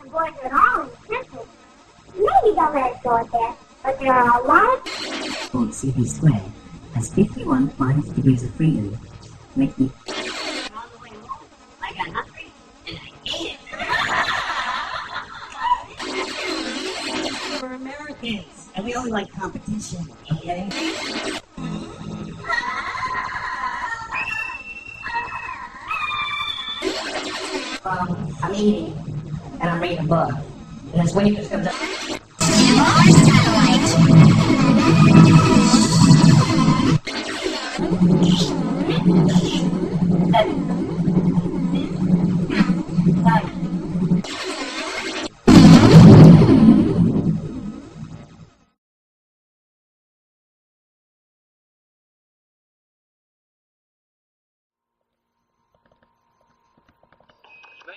the boys at all in the temple. Maybe they'll let us go up there, but there are a lot of... CP squared has 51 minus degrees of freedom, making... On the way home, I got hungry, and I ate it. We're Americans, and we only like competition, okay? I'm eating, and I'm reading a book, and this waitress comes up.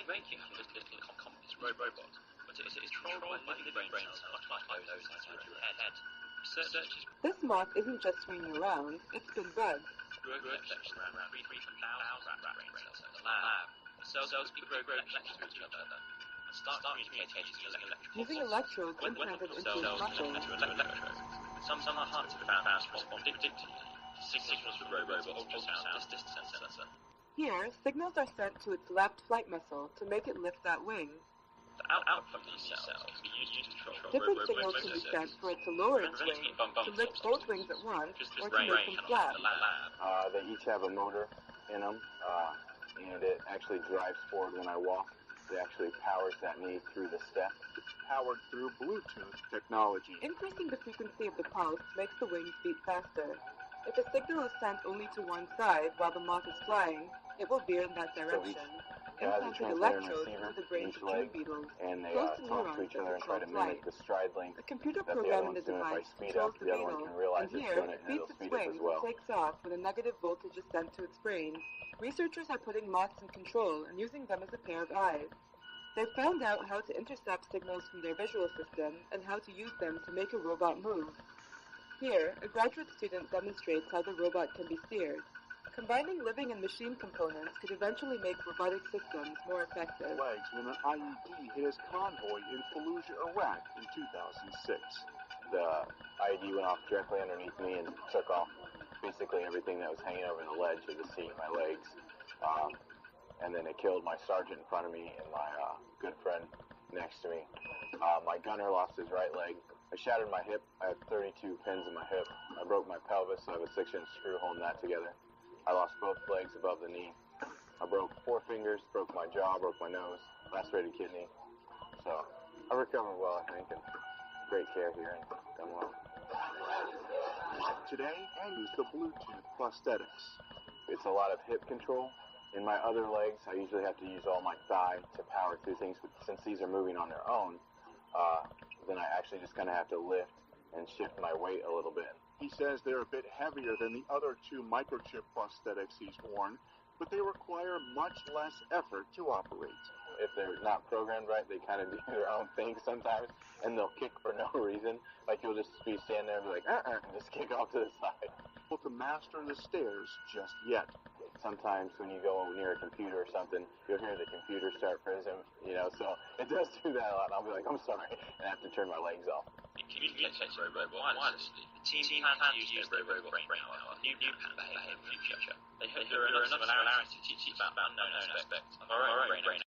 Making a little communist robot, but it is controlled by living brains, much like those inside your head. Researchers... This moth isn't just swinging around, it's been bugged. Grow collections around 3,000 brain cells in the lab. The cells grow collections with each other and start communicating using electrodes implanted into his muscles. Some are hard to found out to respond predictably. Signals from robots or ultrasound distance sensor. Here, signals are sent to its left flight muscle to make it lift that wing. The output of these cells can be used to control different signals can be sent for it to lower its wing, to lift both wings at once, or to make them flat. They each have a motor in them, and it actually drives forward when I walk. It actually powers that knee through the step. It's powered through Bluetooth technology. Increasing the frequency of the pulse makes the wings beat faster. If a signal is sent only to one side while the moth is flying, it will veer in that direction. Implanting electrodes into the brains of tree beetles, and they close to talk to neurons each other and that try to control mimic flight. the stride length. A computer that the other program in the one's doing. If I device speed controls up, the the other one beetle, can realize and it's here doing it it, and beats it'll its speed up wings as well. and takes off when a negative voltage is sent to its brain. Researchers are putting moths in control and using them as a pair of eyes. They've found out how to intercept signals from their visual system and how to use them to make a robot move. Here, a graduate student demonstrates how the robot can be steered. Combining living and machine components could eventually make robotic systems more effective. Legs when an IED hit his convoy in Fallujah, Iraq in 2006. The IED went off directly underneath me and took off basically everything that was hanging over the ledge of the seat, my legs. And then it killed my sergeant in front of me and my good friend next to me. My gunner lost his right leg. I shattered my hip. I had 32 pins in my hip. I broke my pelvis, so I have a 6-inch screw holding that together. I lost both legs above the knee. I broke 4 fingers, broke my jaw, broke my nose, lacerated kidney. So I recovered well, I think, and great care here and done well. Today, I use the Bluetooth prosthetics. It's a lot of hip control. In my other legs, I usually have to use all my thigh to power through things, but since these are moving on their own, then I actually just kind of have to lift and shift my weight a little bit. He says they're a bit heavier than the other 2 microchip prosthetics he's worn, but they require much less effort to operate. If they're not programmed right, they kind of do their own thing sometimes, and they'll kick for no reason. Like you'll just be standing there and be like, and just kick off to the side. Able to master the stairs just yet. Sometimes when you go near a computer or something, you'll hear the computer start fizzing, so it does do that a lot. I'll be like, I'm sorry, and I have to turn my legs off. Communicates robot wirelessly. The team plans to use their robot brain power on new pattern behavior in the future. They hope there are enough similarities to teach about unknown aspects of our own brain.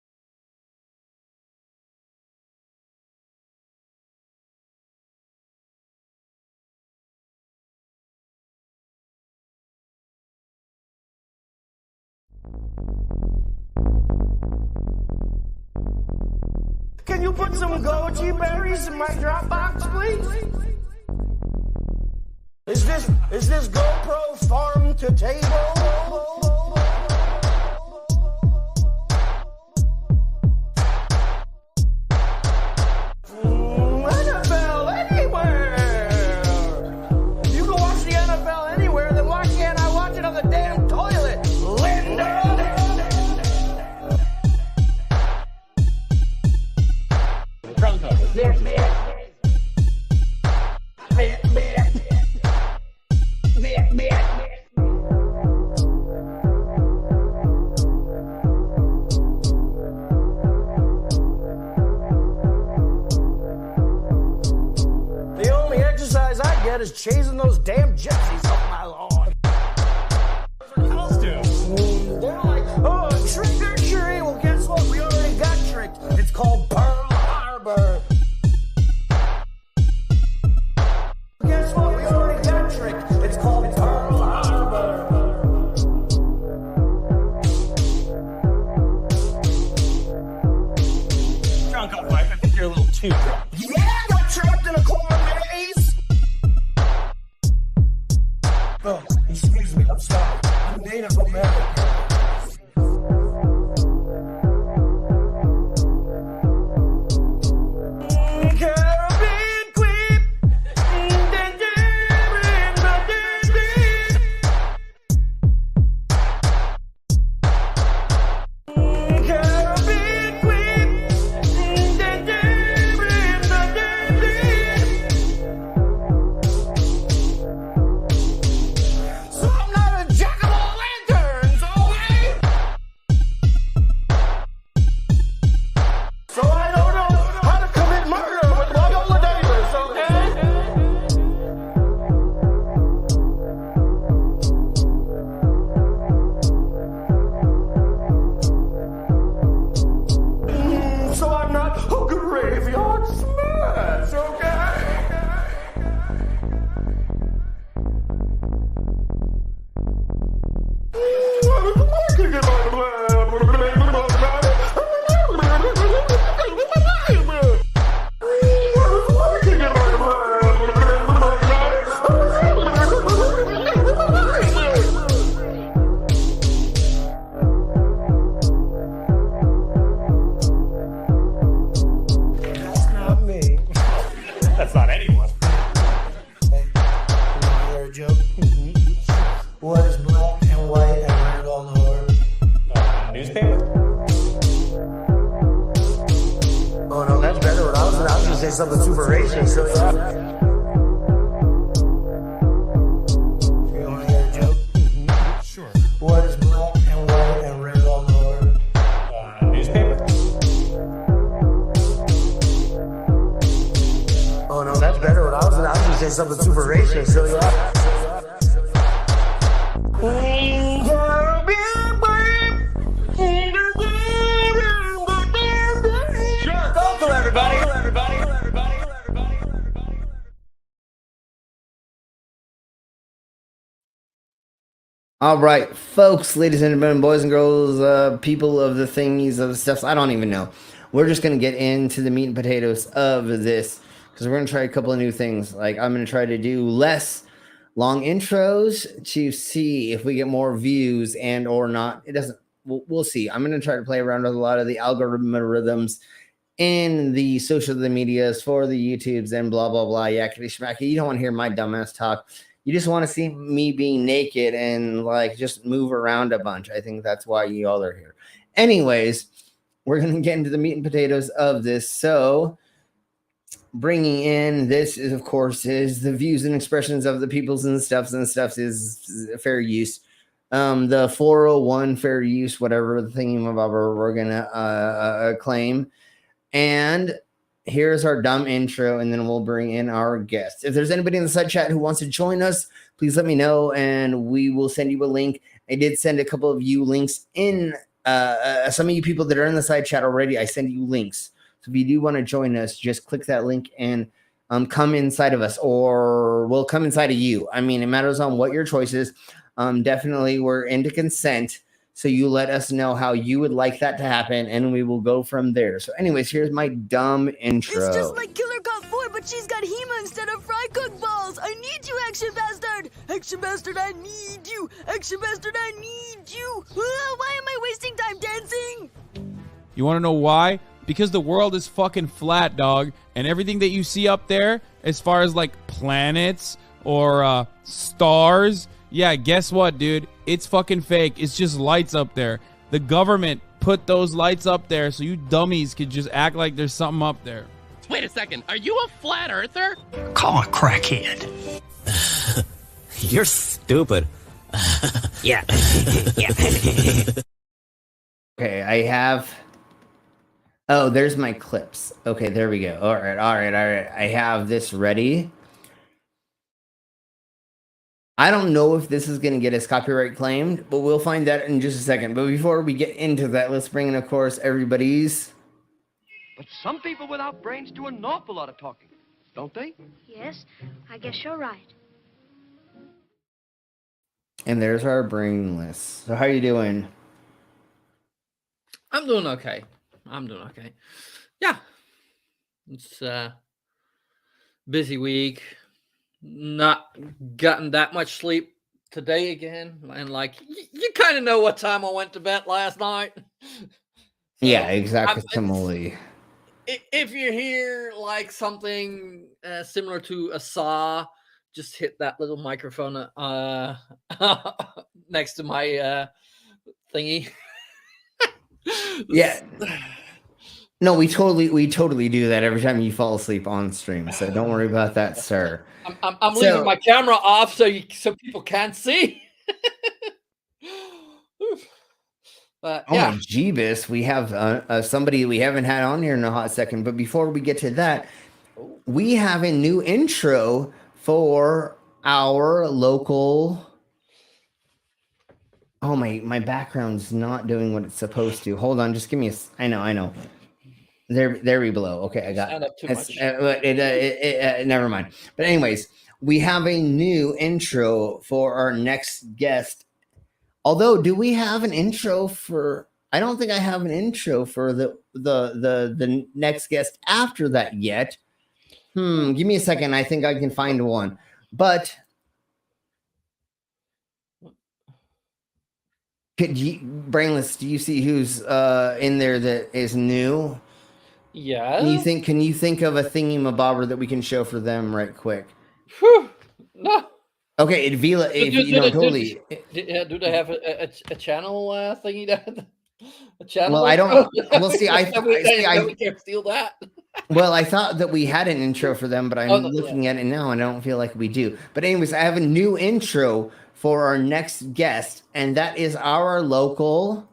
Can you put some goji berries in my Dropbox, please? Is this GoPro farm to table? NFL anywhere. You can watch the NFL anywhere, then why can't I watch it on the damn toilet, Linda? that is chasing those damn gypsies off my lawn. They're like, oh, trick or treat. Well, guess what? We already got tricked. It's called Pearl Harbor. Guess what? We already got tricked. It's called Pearl Harbor. Drunk up, Mike. I think you're a little too drunk. Yeah, I got trapped in a corn maze. Oh, excuse me. I'm sorry. I'm Native American. That's not anyone. Hey, can you hear a joke? What is black and white and red on the horn? Newspaper? Oh no, that's better. What I was gonna say something super racist. So yeah. You want to hear a joke? Sure. What is black and white and red on the horn? Newspaper? Oh no, that's better. What I was gonna say something super racist. So yeah. All right, folks, ladies and gentlemen, boys and girls, people of the thingies, of the stuffs, I don't even know. We're just going to get into the meat and potatoes of this because we're going to try a couple of new things. Like, I'm going to try to do less long intros to see if we get more views and or not. It doesn't, we'll see. I'm going to try to play around with a lot of the algorithms in the social medias for the YouTubes and blah, blah, blah, yakety schmacky. You don't want to hear my dumbass talk. You just want to see me being naked and like just move around a bunch. I think that's why you all are here. Anyways, we're going to get into the meat and potatoes of this. So bringing in this is, of course, is the views and expressions of the peoples and the stuffs is fair use. The 401 fair use, whatever the thingy-mabobber we're going to claim. And here's our dumb intro, and then we'll bring in our guests. If there's anybody in the side chat who wants to join us, please let me know, and we will send you a link. I did send a couple of you links in. Some of you people that are in the side chat already, I send you links. So if you do want to join us, just click that link and come inside of us, or we'll come inside of you. I mean, it matters on what your choice is. Definitely, we're into consent. So you let us know how you would like that to happen, and we will go from there. So anyways, here's my dumb intro. It's just like Killer Cop 4, but she's got Hema instead of fry cook balls. I need you, Action Bastard. Action Bastard, I need you. Action Bastard, I need you. Why am I wasting time dancing? You want to know why? Because the world is fucking flat, dog. And everything that you see up there, as far as like planets or stars, yeah, guess what, dude? It's fucking fake. It's just lights up there. The government put those lights up there so you dummies could just act like there's something up there. Wait a second. Are you a flat earther? Call a crackhead. You're stupid. Yeah. Yeah. Okay, I have... Oh, there's my clips. Okay, there we go. All right. I have this ready. I don't know if this is going to get us copyright claimed, but we'll find that in just a second. But before we get into that, let's bring in, of course, everybody's. But some people without brains do an awful lot of talking, don't they? Yes, I guess you're right. And there's our brainless. So how you doing? I'm doing okay. Yeah. It's busy week. Not gotten that much sleep today again. And like you kind of know what time I went to bed last night. Yeah, exactly. Similarly. If you hear like something similar to a saw, just hit that little microphone next to my thingy. Yeah. No, we totally do that every time you fall asleep on stream. So don't worry about that, sir. I'm leaving my camera off so people can't see. But oh yeah. my Jeebus, we have somebody we haven't had on here in a hot second. But before we get to that, we have a new intro for our local. Oh my background's not doing what it's supposed to. Hold on, just give me a. I know. There we blow. Okay, I got it. Never mind. But anyways, we have a new intro for our next guest. Although, do we have an intro for? I don't think I have an intro for the next guest after that yet. Give me a second. I think I can find one. But Brainless, do you see who's in there that is new? Yeah. Can you think of a thingy-mabobber that we can show for them right quick? Whew, no. Okay, Vila, totally. Do they have a channel thingy that? A channel? Well, I don't. Well, see, I can't steal that. Well, I thought that we had an intro for them, but I'm looking at it now and I don't feel like we do. But anyways, I have a new intro for our next guest, and that is our local.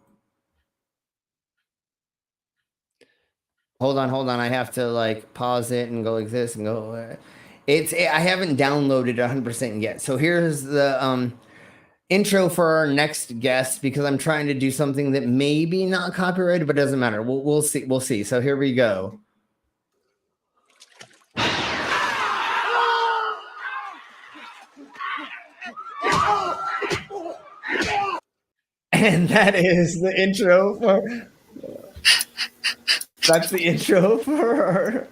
Hold on. I have to like pause it and go like this and go. I haven't downloaded 100% yet. So here's the intro for our next guest because I'm trying to do something that maybe not copyrighted, but doesn't matter. We'll see. We'll see. So here we go. And that is the intro for. That's the intro for.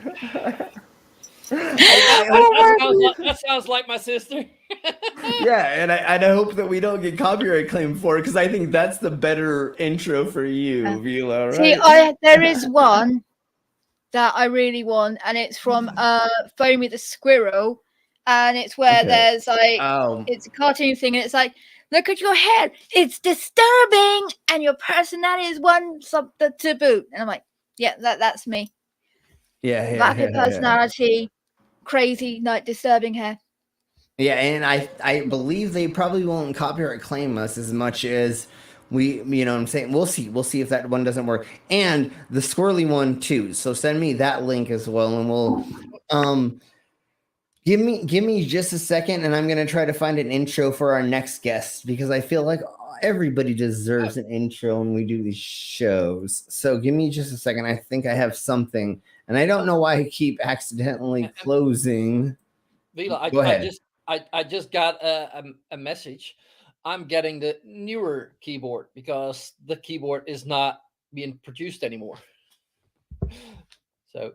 That sounds like my sister. Yeah, and I hope that we don't get copyright claim for it because I think that's the better intro for you, Vila. Right? See, there is one that I really want, and it's from Foamy the Squirrel, and it's where there's like it's a cartoon thing, and it's like, look at your hair, it's disturbing, and your personality is one something to boot. And I'm like, yeah, that's me. Yeah, lack of personality, crazy, like disturbing hair. Yeah, and I believe they probably won't copyright claim us as much as we, you know what I'm saying? We'll see if that one doesn't work. And the squirrely one too. So send me that link as well, and we'll give me just a second, and I'm gonna try to find an intro for our next guest because I feel like everybody deserves an intro when we do these shows. So give me just a second. I think I have something, and I don't know why I keep accidentally closing. Vila, Go ahead. I just got a message. I'm getting the newer keyboard because the keyboard is not being produced anymore. So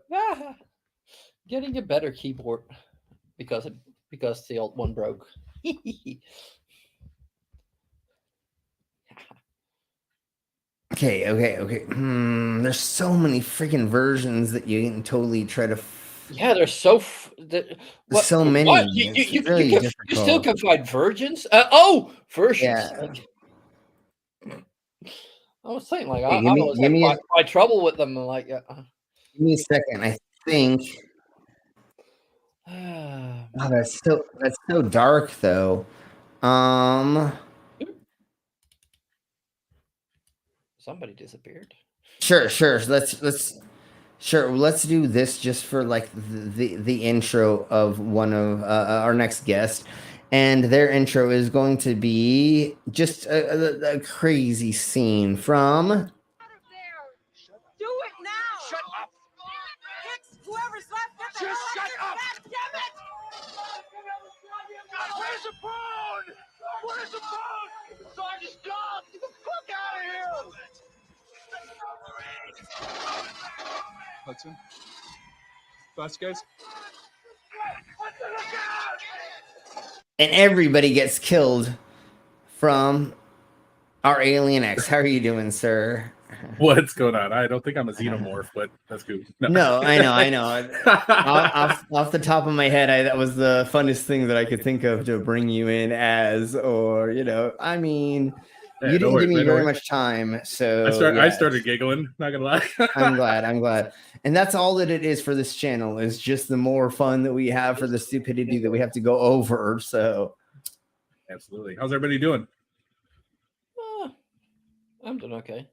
getting a better keyboard because the old one broke. Okay. There's so many freaking versions that you can totally try to. Yeah, there's so so many. What? You still can find versions. Versions. Yeah. I was saying, like, I always have trouble with them. Like, give me a second. I think. Oh, that's so dark, though. Somebody disappeared. Sure. Let's do this just for like the intro of one of our next guest. And their intro is going to be just a crazy scene from. Do it now! Shut up! Whoever's left, get the hell shut up! God damn it! Where's the phone? Where's the phone? Sergeant, stop! Get the fuck out of here! Hudson? Vasquez? And everybody gets killed from our Alien X. How are you doing, sir? What's going on? I don't think I'm a xenomorph, but that's good. No, I know. off the top of my head, that was the funnest thing that I could think of to bring you in as, or, I mean, Yeah, you didn't give me no very worries. much time, so I started giggling, not gonna lie. I'm glad. And that's all that it is for this channel, is just the more fun that we have for the stupidity that we have to go over, so. Absolutely. How's everybody doing? I'm doing okay.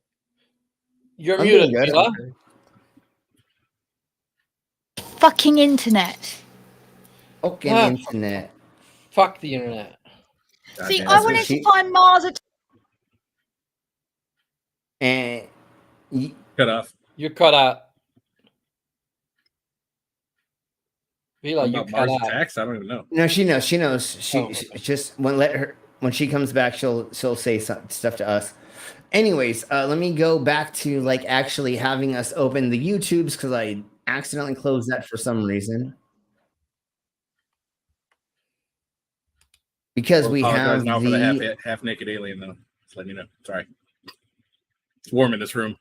You're I'm muted, doing good. Mila. Fucking internet. Fucking internet. Fuck the internet. See, I wanted to find Mars. And cut off. You're cut out. Mila, you About cut Mars out. attacks? I don't even know. No, she knows. She just when she comes back, she'll say stuff to us. Anyways, let me go back to like actually having us open the YouTubes, because I accidentally closed that for some reason. Because we have now for the half naked alien though. Just letting you know. Sorry. It's warm in this room.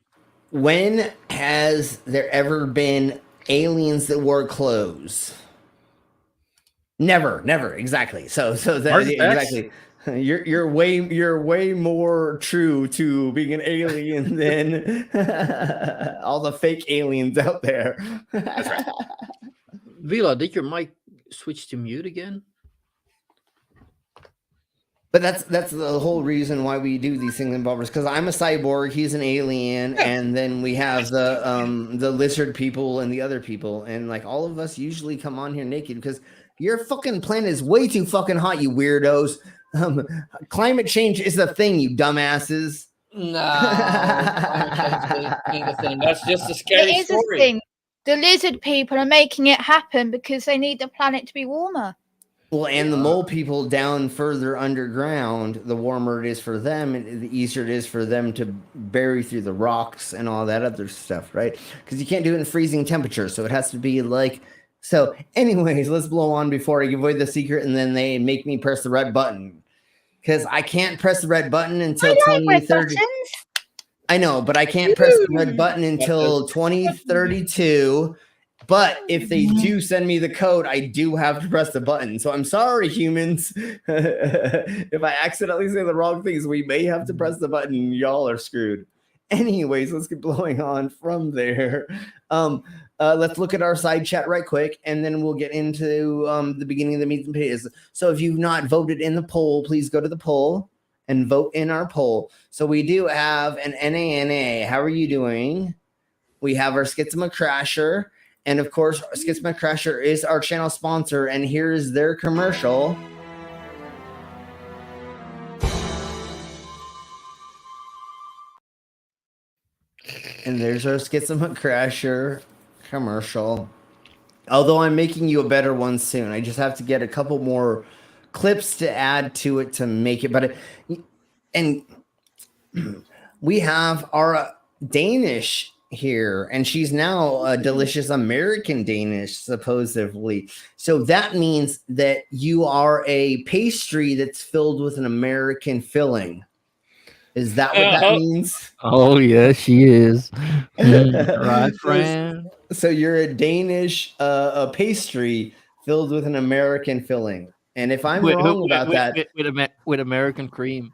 When has there ever been aliens that wore clothes? Never. Exactly. So that exactly. You're way more true to being an alien than all the fake aliens out there. That's right. Vila, did your mic switch to mute again? But that's the whole reason why we do these things in Bobbers, because I'm a cyborg, he's an alien, and then we have the lizard people and the other people, and like all of us usually come on here naked because your fucking planet is way too fucking hot, you weirdos. Climate change is a thing, you dumbasses. No, that's just a scary It is story. a thing. The lizard people are making it happen because they need the planet to be warmer. Well, and the mole people down further underground, the warmer it is for them, and the easier it is for them to bury through the rocks and all that other stuff, right? Because you can't do it in freezing temperature, so it has to be like... So, anyways, let's blow on before I give away the secret, and then they make me press the red button. Because I can't press the red button until 2030. I know, but I can't press the red button until 2032. But if they do send me the code, I do have to press the button. So I'm sorry, humans. If I accidentally say the wrong things, we may have to press the button. Y'all are screwed. Anyways, let's get blowing on from there. Let's look at our side chat right quick, and then we'll get into the beginning of the meat and potatoes. So if you've not voted in the poll, please go to the poll and vote in our poll. So we do have an NANA. How are you doing? We have our Schizma Crasher. And of course, Schizma Crasher is our channel sponsor, and here's their commercial. And there's our Schizma Crasher commercial. Although I'm making you a better one soon. I just have to get a couple more clips to add to it to make it better. And we have our Danish here, and she's now a delicious American Danish, supposedly. So that means that you are a pastry that's filled with an American filling. Is that what that means? Oh, yeah, she is. Right, friend. So you're a Danish a pastry filled with an American filling. And if I'm wrong about that, with American cream.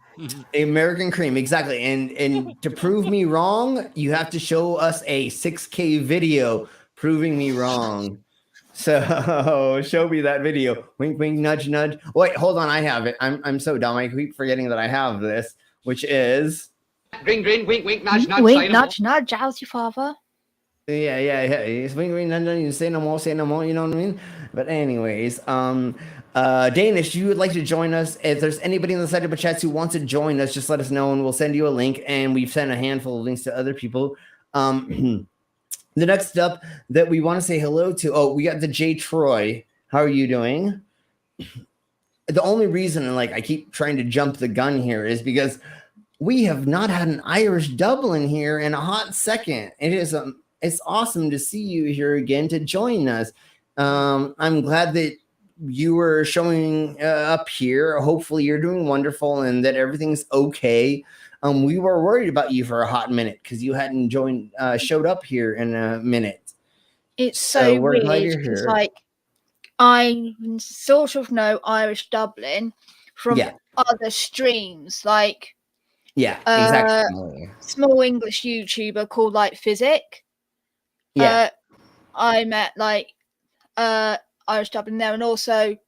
American cream, exactly. And to prove me wrong, you have to show us a 6K video proving me wrong. So show me that video. Wink, wink, nudge, nudge. Wait, hold on. I have it. I'm so dumb. I keep forgetting that I have this, which is Grin, grin, wink, wink, nudge, nudge. Wink, nudge, nudge. How's your father? Yeah. It's wink, wink, nudge, nudge. You say no more, you know what I mean? But anyways, Danish, you would like to join us. If there's anybody in the side of the chats who wants to join us, just let us know and we'll send you a link. And we've sent a handful of links to other people. The next up that we want to say hello to, we got the J Troy. How are you doing? The only reason, like, I keep trying to jump the gun here is because we have not had an Irish Dublin here in a hot second. It's awesome to see you here again to join us. I'm glad that you were showing up here. Hopefully you're doing wonderful and that everything's okay. We were worried about you for a hot minute because you hadn't showed up here in a minute. It's so we're weird glad you're because, here. like, I sort of know Irish Dublin from other streams, like exactly. Small English YouTuber called like Physic. I met like Irish Dublin there, and also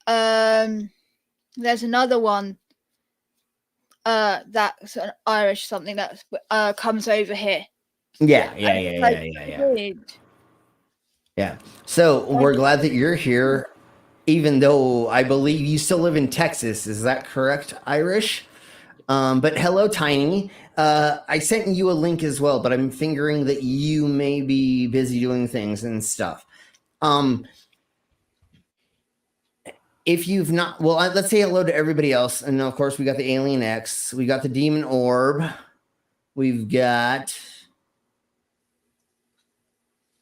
there's another one that's an Irish something that comes over here. Yeah. Weird. Yeah. So we're glad that you're here, even though I believe you still live in Texas. Is that correct, Irish? But hello, Tiny. I sent you a link as well, but I'm figuring that you may be busy doing things and stuff. If you've not, well, let's say hello to everybody else. And of course, we got the Alien X. We got the Demon Orb. We've got...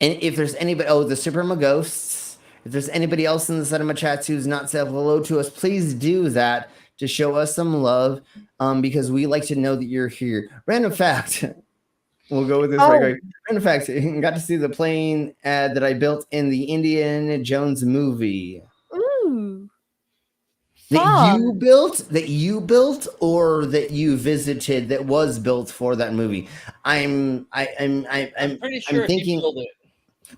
And if there's anybody, the Superma Ghosts, if there's anybody else in the Cinema Chats who's not said hello to us, please do that to show us some love, because we like to know that you're here. Random fact, we'll go with this right away. Random fact, got to see the plane that I built in the Indiana Jones movie. Ooh. That you built, or that you visited that was built for that movie. I'm pretty sure I'm thinking, you built it.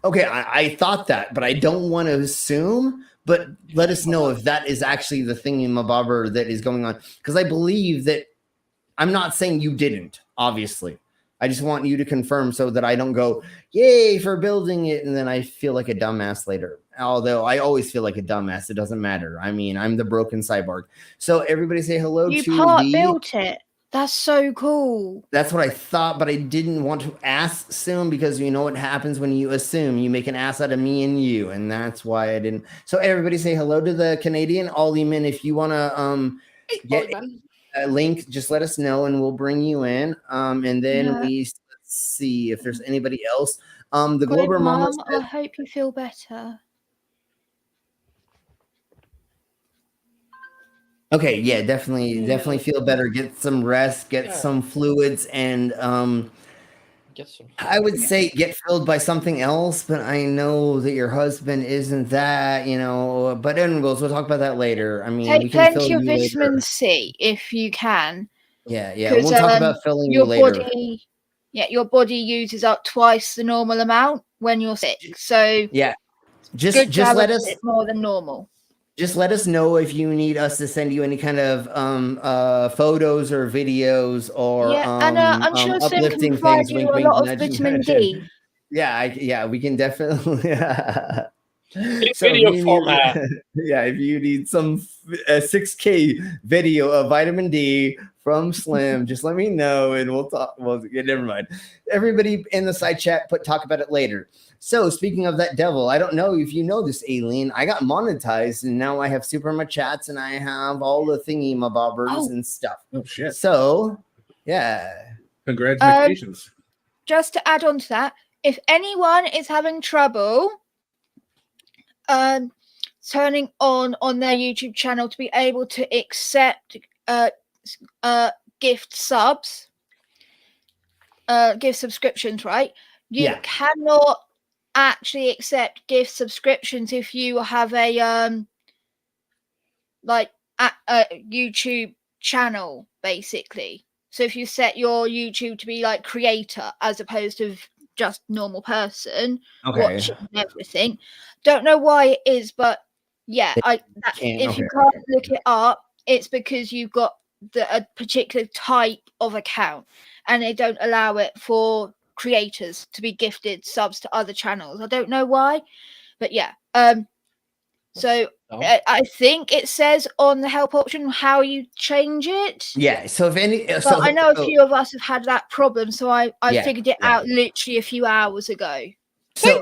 Okay, I thought that, but I don't want to assume. But let us know if that is actually the thingy-mabobber that is going on. Because I believe that, I'm not saying you didn't, obviously. I just want you to confirm so that I don't go, yay, for building it, and then I feel like a dumbass later. Although I always feel like a dumbass. It doesn't matter. I mean, I'm the broken cyborg. So everybody say hello to You built it. That's so cool. That's what I thought, but I didn't want to assume, because you know what happens when you assume. You make an ass out of me and you, and that's why I didn't. So everybody say hello to the Canadian. Ollie-man, if you want to get a link, just let us know, and we'll bring you in. And then let's see if there's anybody else. The Glober Mama Mom, I hope you feel better. Okay, yeah, definitely feel better. Get some rest, get some fluids, and I would say get filled by something else, but I know that your husband isn't that, but anyways, we'll talk about that later. I mean, we can plenty fill of you vitamin later. C if you can. Yeah, we'll talk about filling you later. Your body uses up twice the normal amount when you're sick. So just let us more than normal. Just let us know if you need us to send you any kind of photos or videos or I'm sure uplifting can provide things. you a lot of vitamin D. Yeah, we can definitely. So video format. If you need some 6K video of vitamin D from Slim, just let me know and we'll talk. Well, never mind. Everybody in the side chat, talk about it later. So speaking of that devil, I don't know if you know this, Alien. I got monetized and now I have Superma chats and I have all the thingy-mabobbers and stuff. Oh shit! So yeah, congratulations. Just to add on to that, if anyone is having trouble turning on their YouTube channel to be able to accept gift subscriptions, right? You cannot actually accept gift subscriptions if you have a YouTube channel, basically. So if you set your YouTube to be like creator as opposed to just normal person watching everything, don't know why it is, but if you can't look it up, it's because you've got a particular type of account and they don't allow it for creators to be gifted subs to other channels. I don't know why, but so I think it says on the help option how you change it. Yeah. So if any, But I know a few of us have had that problem, so I Yeah, figured it out literally a few hours ago. So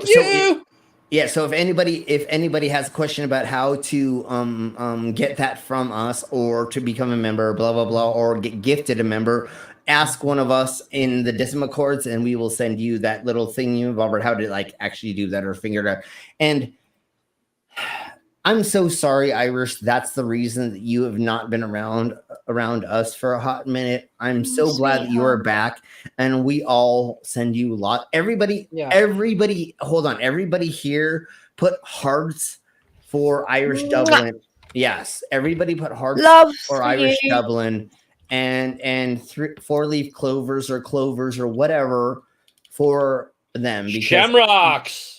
if anybody has a question about how to get that from us or to become a member, blah blah blah, or get gifted a member, ask one of us in the Decimal Chords, and we will send you that little thing you about how to like actually do that or figure it out. And I'm so sorry, Irish. That's the reason that you have not been around us for a hot minute. I'm so glad that you are back, and we all send you a lot. Everybody, hold on. Everybody here put hearts for Irish Dublin. Yes, everybody put hearts for Irish Dublin, and 4-leaf clovers or whatever for them. Because Shamrocks.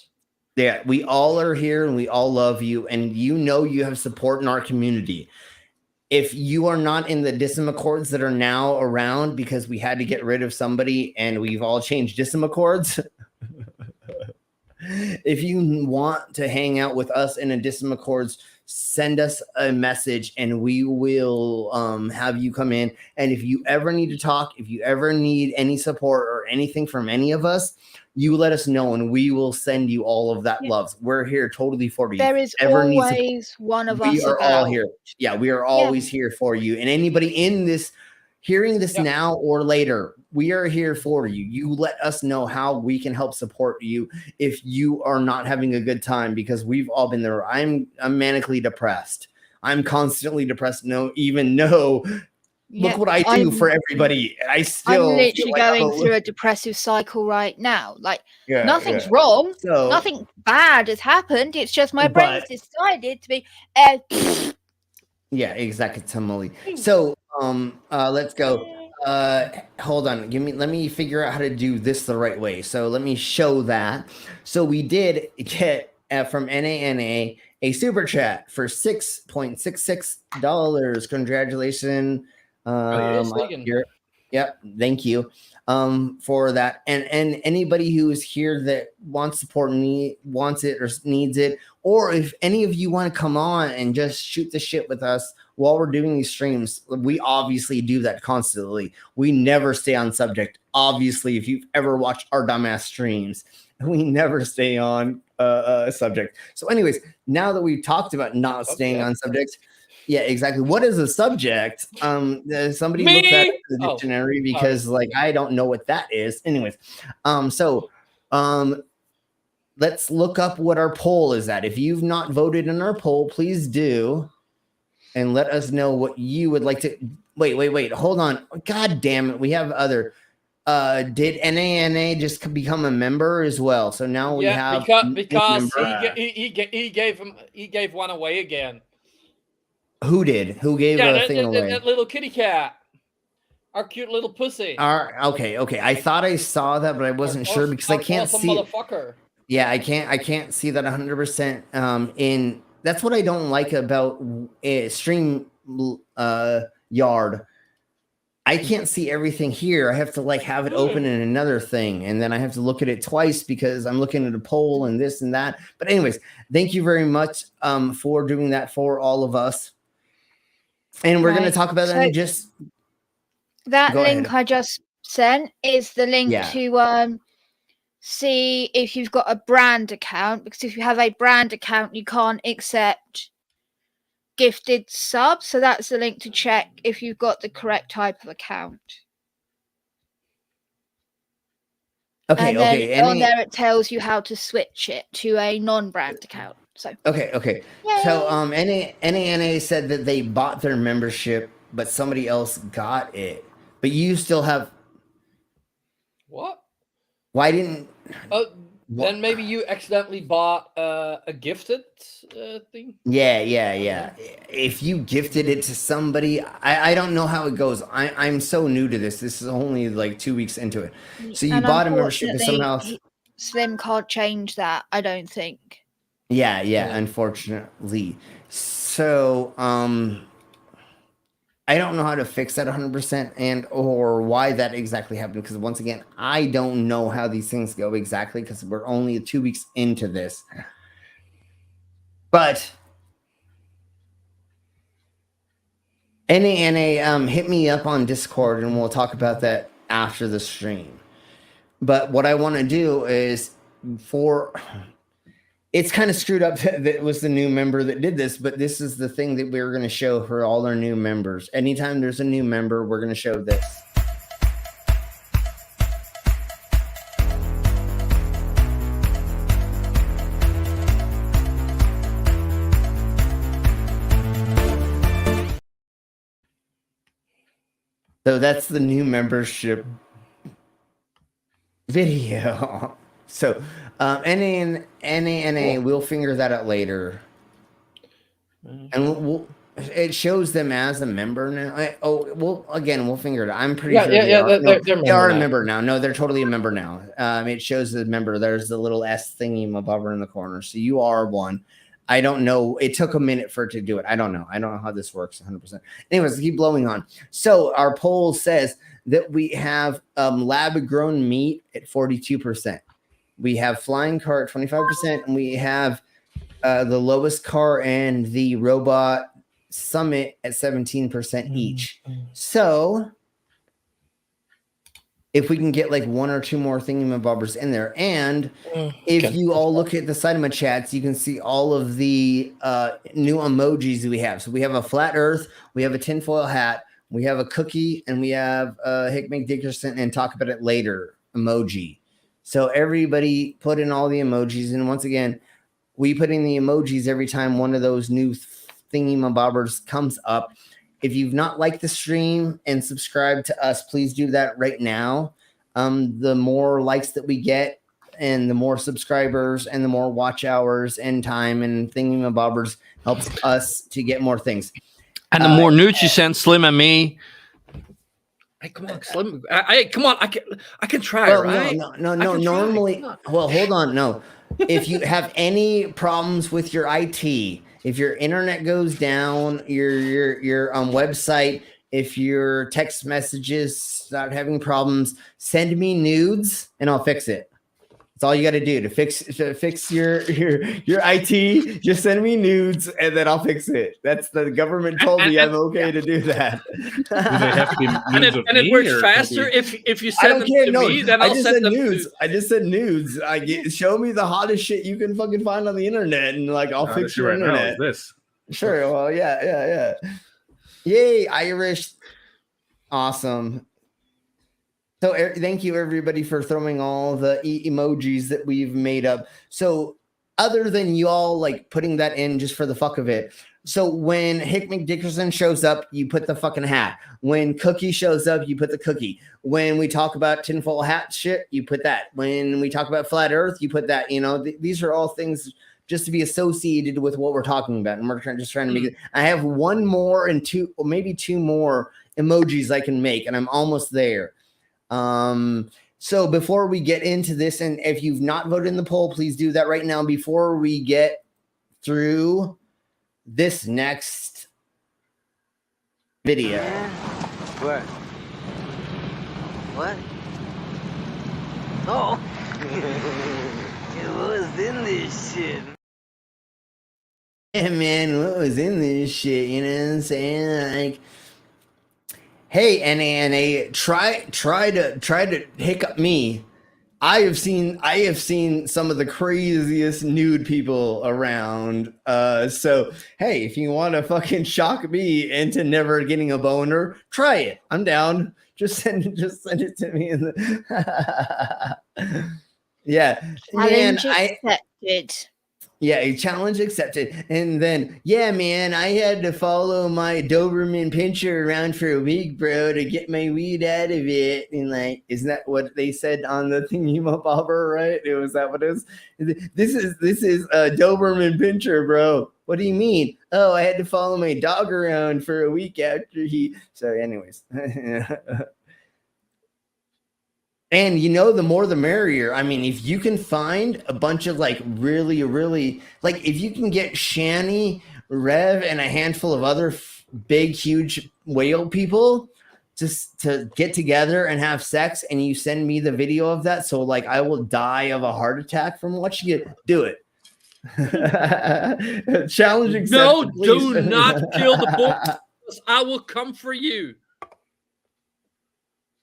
Yeah, we all are here and we all love you, and you know you have support in our community. If you are not in the Decimal Chords that are now around because we had to get rid of somebody and we've all changed Decimal Chords, if you want to hang out with us in a Decimal Chords, send us a message and we will have you come in. And if you ever need to talk, if you ever need any support or anything from any of us, you let us know and we will send you all of that love. We're here totally for you. There is always one of us. We are all here. Yeah, we are always here for you. And anybody in this, hearing this now or later, we are here for you. You let us know how we can help support you if you are not having a good time, because we've all been there. I'm manically depressed. I'm constantly depressed. Look what I do for everybody. I'm literally going through a depressive cycle right now. Like nothing's wrong. Nothing bad has happened. It's just my brain's decided to be. Yeah, exactly, Tamale. So let's go. Hold on. Let me figure out how to do this the right way. So let me show that. So we did get from NANA a super chat for $6.66. Congratulations. Yep, thank you for that. And anybody who is here that wants support, wants it or needs it, or if any of you want to come on and just shoot the shit with us while we're doing these streams, we obviously do that constantly. We never stay on subject. Obviously, if you've ever watched our dumbass streams, we never stay on subject. So anyways, now that we've talked about not staying on subject, yeah, exactly. What is a subject? Somebody look that up in the dictionary because I don't know what that is. Anyways, let's look up what our poll is at. If you've not voted in our poll, please do, and let us know what you would like to. Wait. Hold on. God damn it. We have other. Did NANA just become a member as well? So now we have because he gave one away again. Who did? Who gave a thing away? That little kitty cat. Our cute little pussy. Okay. I thought I saw that, but I wasn't sure because I can't see. Motherfucker. Yeah, I can't see that 100% in. That's what I don't like about Stream Yard. I can't see everything here. I have to have it open in another thing, and then I have to look at it twice because I'm looking at a poll and this and that. But anyways, thank you very much for doing that for all of us. And we're going to talk about that in just... That link I just sent is the link to see if you've got a brand account, because if you have a brand account, you can't accept gifted subs. So that's the link to check if you've got the correct type of account. And then on there it tells you how to switch it to a non-brand account. So okay. Yay. So NANA said that they bought their membership, but somebody else got it. But you still have what? Why didn't? Then maybe you accidentally bought a gifted thing. Yeah. If you gifted it to somebody, I don't know how it goes. I'm so new to this. This is only 2 weeks into it. So you bought a membership and somehow Slim can't change that, I don't think. Yeah, unfortunately. So, I don't know how to fix that 100% and or why that exactly happened, because once again, I don't know how these things go exactly because we're only 2 weeks into this. But NA, hit me up on Discord and we'll talk about that after the stream. But what I want to do is it's kind of screwed up that it was the new member that did this, but this is the thing that we're going to show for all our new members. Anytime there's a new member, we're going to show this. So that's the new membership video. So NA, we'll figure that out later. And it shows them as a member now. We'll figure it out. I'm pretty sure they are a member now. No, they're totally a member now. It shows the member. There's the little S thingy above in the corner. So you are one. I don't know. It took a minute for it to do it. I don't know how this works 100%. Anyways, keep blowing on. So our poll says that we have lab-grown meat at 42%. We have flying car at 25%, and we have the lowest car and the robot summit at 17% each. So if we can get like one or two more thingamabobbers in there, and if you all look at the side of my chats, you can see all of the new emojis we have. So we have a flat earth, we have a tinfoil hat, we have a cookie, and we have Hickman Dickerson and talk about it later emoji. So everybody put in all the emojis, and once again, we put in the emojis every time one of those new thingamabobbers comes up. If you've not liked the stream and subscribed to us, please do that right now. The more likes that we get and the more subscribers and the more watch hours and time and thingamabobbers helps us to get more things. And the more nudes you send Slim and me. Hey, come on, Slim. Come on. I can try, right? No. Normally, well, hold on. No. If you have any problems with your IT, if your internet goes down, your website, if your text messages start having problems, send me nudes and I'll fix it. That's all you got to do to fix your IT. Just send me nudes and then I'll fix it. That's the government told me I'm okay to do that. Do they have to be nudes and it works faster if you send them to me. Then I'll send them nudes. I just said nudes. Show me the hottest shit you can fucking find on the internet, and like I'll fix your internet. This. Sure. Well, yeah. Yay, Irish. Awesome. So thank you everybody for throwing all the emojis that we've made up. So other than you all like putting that in just for the fuck of it. So when Hickman Dickerson shows up, you put the fucking hat. When Cookie shows up, you put the cookie. When we talk about tinfoil hat shit, you put that. When we talk about flat earth, you put that. You know, these are all things just to be associated with what we're talking about. And we're just trying to make it. I have one more and two, or maybe two more emojis I can make, and I'm almost there. So before we get into this, and if you've not voted in the poll, please do that right now before we get through this next video. What? Oh, what was in this shit? Yeah, man, what was in this shit? You know what I'm saying? Like, hey, NA, try to hiccup me. I have seen some of the craziest nude people around. So hey, if you want to fucking shock me into never getting a boner, try it. I'm down. Just send it to me. Yeah, challenge accepted. Yeah, a challenge accepted. And then, yeah, man, I had to follow my Doberman Pinscher around for a week, bro, to get my weed out of it. And like, isn't that what they said on the thingamabobber, right? Was that what it was? This is a Doberman Pinscher, bro. What do you mean? Oh, I had to follow my dog around for a week after he. So, anyways. And you know, the more the merrier. I mean, if you can find a bunch of like really, really, like if you can get Shani, Rev, and a handful of other big, huge whale people just to get together and have sex, and you send me the video of that, so like I will die of a heart attack from watching it, do it. Challenge accepted. No, do not kill the bull. because I will come for you.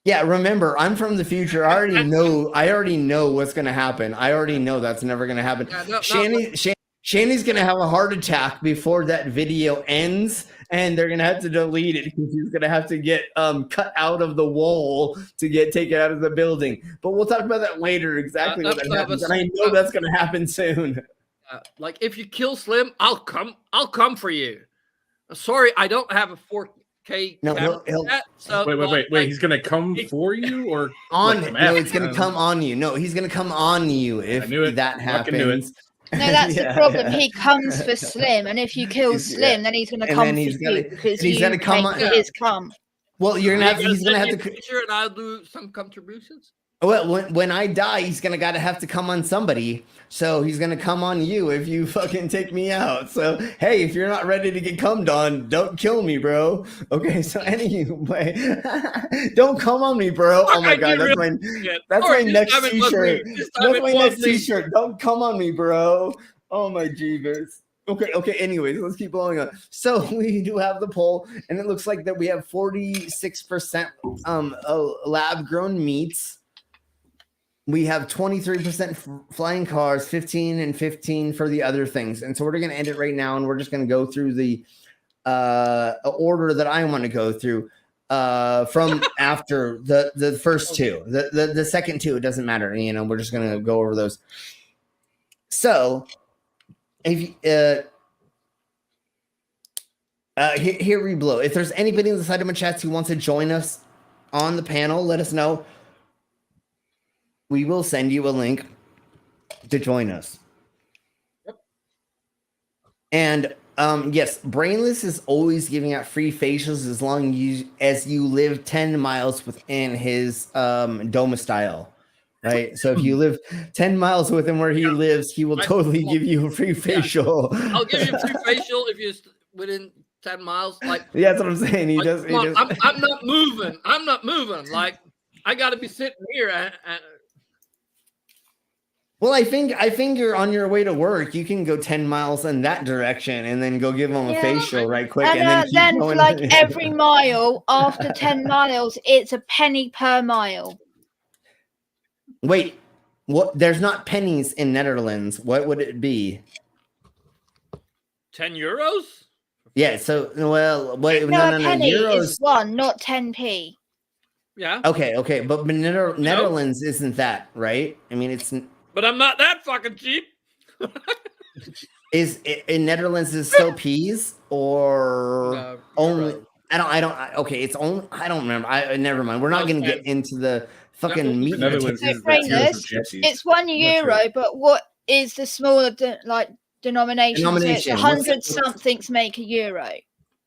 Yeah, remember, I'm from the future. I already know what's gonna happen. I already know that's never gonna happen. Yeah, Shanny's gonna have a heart attack before that video ends, and they're gonna have to delete it because he's gonna have to get cut out of the wall to get taken out of the building. But we'll talk about that later, exactly what that happens. And I know that's gonna happen soon. Like if you kill Slim, I'll come for you. Sorry, I don't have a 4K camera yet, so wait. He's gonna come for you or it's gonna come on you. No, he's gonna come on you if that happens. No, that's the problem. He comes for Slim, and if you kill Slim, then he's gonna come for you because he's gonna come on his come. Well, you're gonna have. He's gonna have to. And I'll do some contributions. Well, when I die, he's gonna have to come on somebody. So he's gonna come on you if you fucking take me out. So hey, if you're not ready to get cummed on, don't kill me, bro. Okay. So anyway, don't come on me, bro. Oh my god, that's my next t-shirt. That's my next t-shirt. Don't come on me, bro. Oh my jeebus. Okay. Anyways, let's keep blowing up. So we do have the poll, and it looks like that we have 46% lab grown meats. We have 23% flying cars, 15 and 15 for the other things. And so we're going to end it right now, and we're just going to go through the order that I want to go through from after the first two. The second two, it doesn't matter. We're just going to go over those. So if here we blow. If there's anybody in the side of my chats who wants to join us on the panel, let us know. We will send you a link to join us. Yep. And yes, Brainless is always giving out free facials as long as you live 10 miles within his domicile. Right? So if you live 10 miles within where he lives, he will totally give you a free facial. I'll give you a free facial if you're within 10 miles. Like, yeah, that's what I'm saying. He does. I'm not moving. I'm not moving. Like, I got to be sitting here. Well, I think you're on your way to work. You can go 10 miles in that direction and then go give them a facial right quick. And then for like every mile after 10 miles, it's a penny per mile. Wait, what? There's not pennies in Netherlands. What would it be? 10 euros? Yeah. So, well, wait, no, penny euros is 1, not 10p. Yeah. Okay. But Netherlands isn't that, right? I mean, it's. But I'm not that fucking cheap. Is in Netherlands is still peas or only? I don't. Okay, it's only. I don't remember. Never mind. We're not going to get into the fucking meat. It's 1 euro, but what is the smaller denomination? So it's 100 somethings make a euro.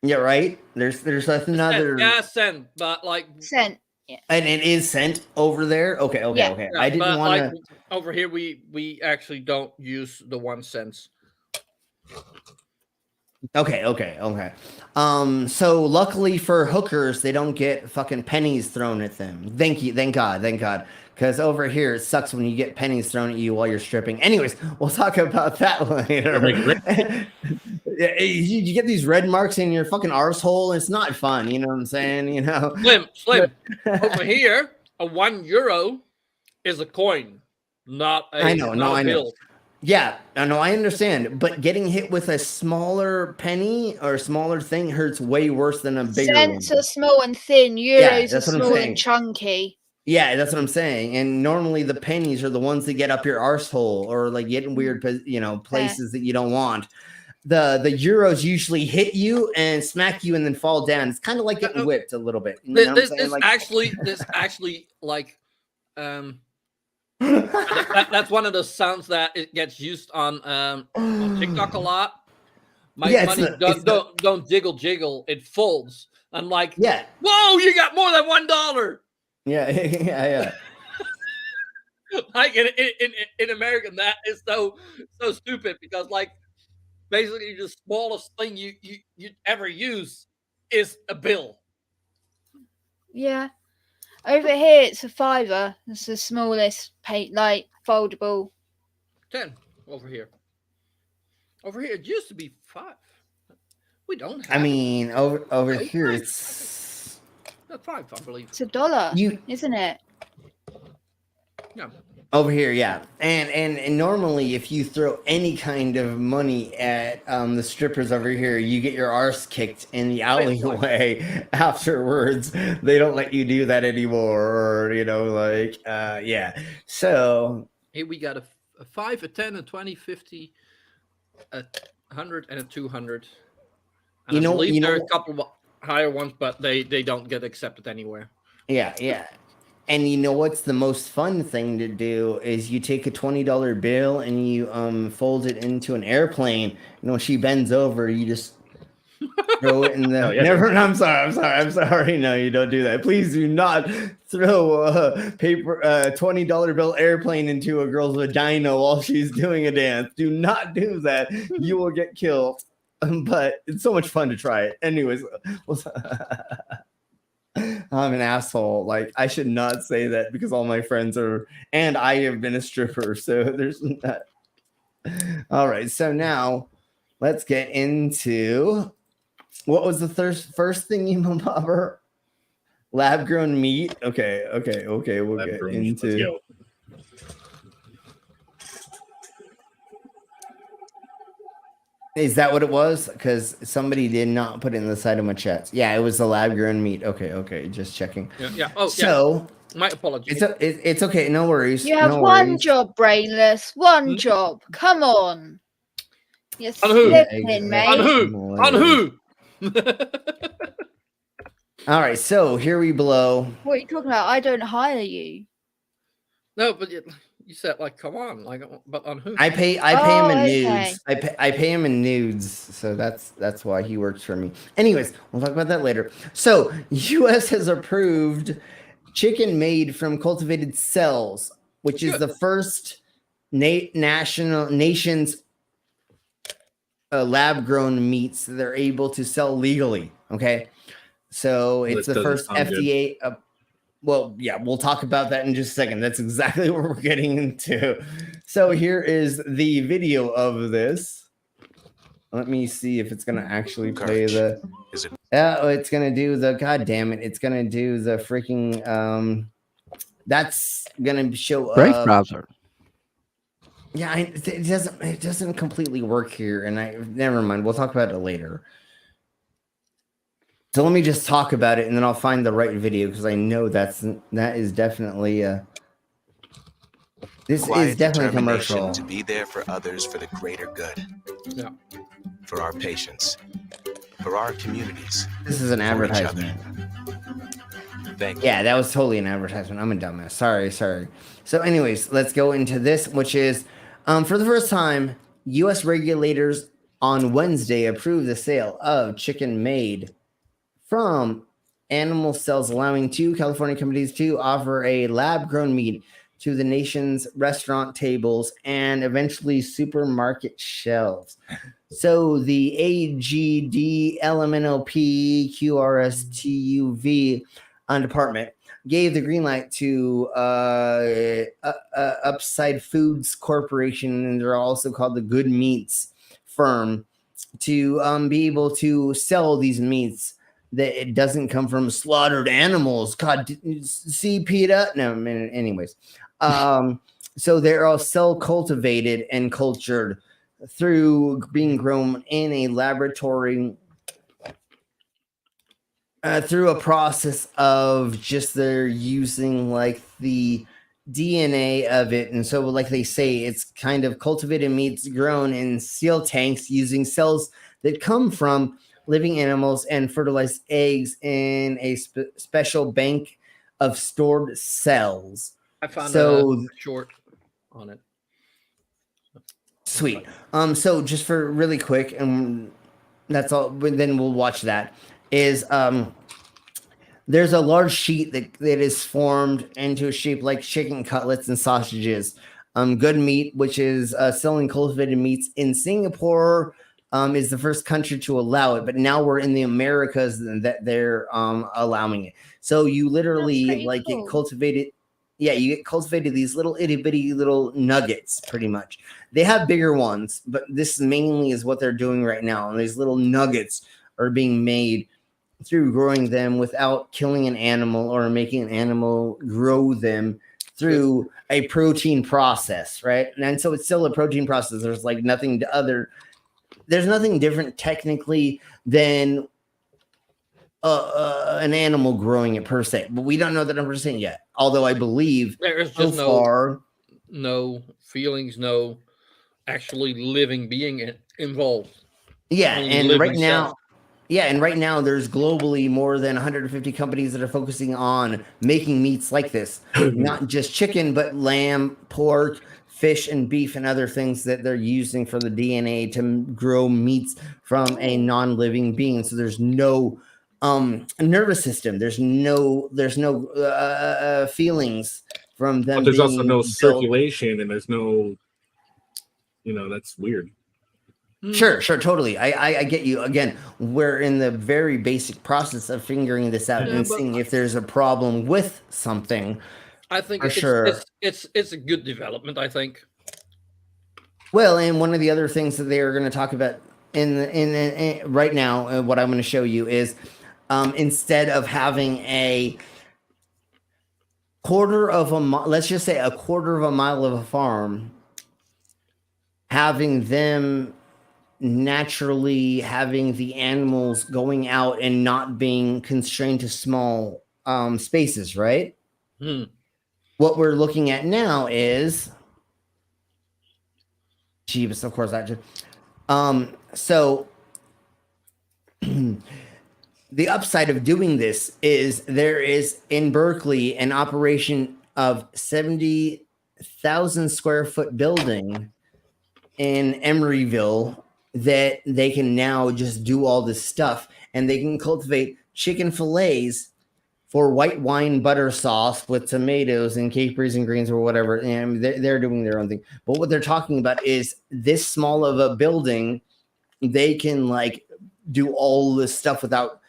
Yeah, right. There's another. Yeah, cent, but like cent. Yeah. And it is sent over there. Okay. Yeah, I didn't want to. Like, over here, we actually don't use the 1 cent. Okay. So luckily for hookers, they don't get fucking pennies thrown at them. Thank God. Because over here, it sucks when you get pennies thrown at you while you're stripping. Anyways, we'll talk about that later. You get these red marks in your fucking arsehole, and it's not fun. You know what I'm saying? Slim. Over here, a 1 euro is a coin, not a I know. bill. Yeah, I know. I understand, but getting hit with a smaller penny or a smaller thing hurts way worse than a bigger one. Cents are small and thin. Euros are small and chunky. Yeah, that's what I'm saying. And normally the pennies are the ones that get up your arsehole or like get in weird, places that you don't want. The euros usually hit you and smack you and then fall down. It's kind of like getting whipped a little bit. This actually like that's one of the sounds that it gets used on TikTok a lot. My money don't jiggle, it folds. I'm like, whoa, you got more than $1. Yeah. Like in American, that is so stupid because like basically the smallest thing you ever use is a bill. Yeah. Over here it's a $5. It's the smallest foldable. 10 over here. Over here it used to be 5. We don't have I mean, over Okay, here, fine. it's That's $5, I believe. It's $1, isn't it? Yeah. over here, yeah. And normally, if you throw any kind of money at the strippers over here, you get your arse kicked in the alleyway afterwards. They don't let you do that anymore, or yeah. So Here we got a 5, a 10, a 20, 50, a 100, and a 200. And I believe there are a couple of higher ones, but they don't get accepted anywhere. Yeah. And you know what's the most fun thing to do is you take a $20 bill and you fold it into an airplane. And when she bends over, you just throw it in the. I'm sorry. No, you don't do that. Please do not throw a $20 bill airplane into a girl's vagina while she's doing a dance. Do not do that. You will get killed. But it's so much fun to try it. Anyways. I'm an asshole. Like, I should not say that because all my friends are, and I have been a stripper. So there's that. All right. So now let's get into what was the first thing you remember? Lab grown meat. Okay. We'll get into. Is that what it was? Because somebody did not put it in the side of my chat. Yeah, it was the lab-grown meat. Okay. Just checking. Yeah. Oh, so, yeah. My apologies. It's okay. No worries. You have one job, Brainless. One job. Come on. You're slipping, mate. On who? All right. So here we blow. What are you talking about? I don't hire you. No, but you said, like, come on, like, but on who? I pay him in nudes. I pay him in nudes, so that's why he works for me. Anyways, we'll talk about that later. So, U.S. has approved chicken made from cultivated cells, which is the first nation's lab-grown meats that they're able to sell legally. Okay, so it's the first FDA. Well, yeah, we'll talk about that in just a second. That's exactly what we're getting into. So here is the video of this. Let me see if it's going to actually play the... it's going to do the... God damn it. It's going to do the freaking... that's going to show... Brave browser. Yeah, it doesn't completely work here. And never mind. We'll talk about it later. So let me just talk about it, and then I'll find the right video because I know that is definitely this is definitely commercial. To be there for others for the greater good. Yeah. For our patients, for our communities. This is an advertisement. Thank you. Yeah, that was totally an advertisement. I'm a dumbass. Sorry. So, anyways, let's go into this, which is for the first time, U.S. regulators on Wednesday approved the sale of chicken made from animal cells, allowing 2 California companies to offer a lab-grown meat to the nation's restaurant tables and eventually supermarket shelves. So the AGD LMNOP QRSTUV department gave the green light to Upside Foods Corporation, and they're also called the Good Meats firm, to be able to sell these meats that it doesn't come from slaughtered animals. God, see, PETA? No, anyways. So they're all cell cultivated and cultured through being grown in a laboratory through a process of just they're using like the DNA of it. And so, like they say, it's kind of cultivated meats grown in seal tanks using cells that come from living animals and fertilized eggs in a special bank of stored cells. I found a short on it. Sweet. So just for really quick, and that's all, but then we'll watch that, is there's a large sheet that is formed into a shape like chicken cutlets and sausages. Good Meat, which is selling cultivated meats in Singapore, is the first country to allow it, but now we're in the Americas that they're allowing it. So you literally like cool. Get cultivated. Yeah, you get cultivated these little itty bitty little nuggets, pretty much. They have bigger ones, but this mainly is what they're doing right now. And these little nuggets are being made through growing them without killing an animal or making an animal grow them through a protein process, right? And so it's still a protein process. There's like nothing there's nothing different technically than an animal growing it per se, but we don't know that 100% yet. Although I believe there's so just far, no feelings, no actually living being involved. Yeah, No and living right now, cell. there's globally more than 150 companies that are focusing on making meats like this, not just chicken, but lamb, pork, fish, and beef, and other things that they're using for the DNA to grow meats from a non-living being. So there's no nervous system. There's no feelings from them. But there's also being no built. circulation, and there's no, that's weird. Sure, totally. I get you. Again, we're in the very basic process of figuring this out and seeing if there's a problem with something. I think for sure. it's a good development, I think. Well, and one of the other things that they are going to talk about in right now, what I'm going to show you is instead of having a quarter of a mile, let's just say a quarter of a mile of a farm, having them naturally having the animals going out and not being constrained to small spaces, right? What we're looking at now is Jeebus, of course, actually. So the upside of doing this is there is in Berkeley an operation of 70,000 square foot building in Emeryville that they can now just do all this stuff, and they can cultivate chicken fillets for white wine butter sauce with tomatoes and capers and greens or whatever. And they're doing their own thing. But what they're talking about is this small of a building, they can like do all this stuff without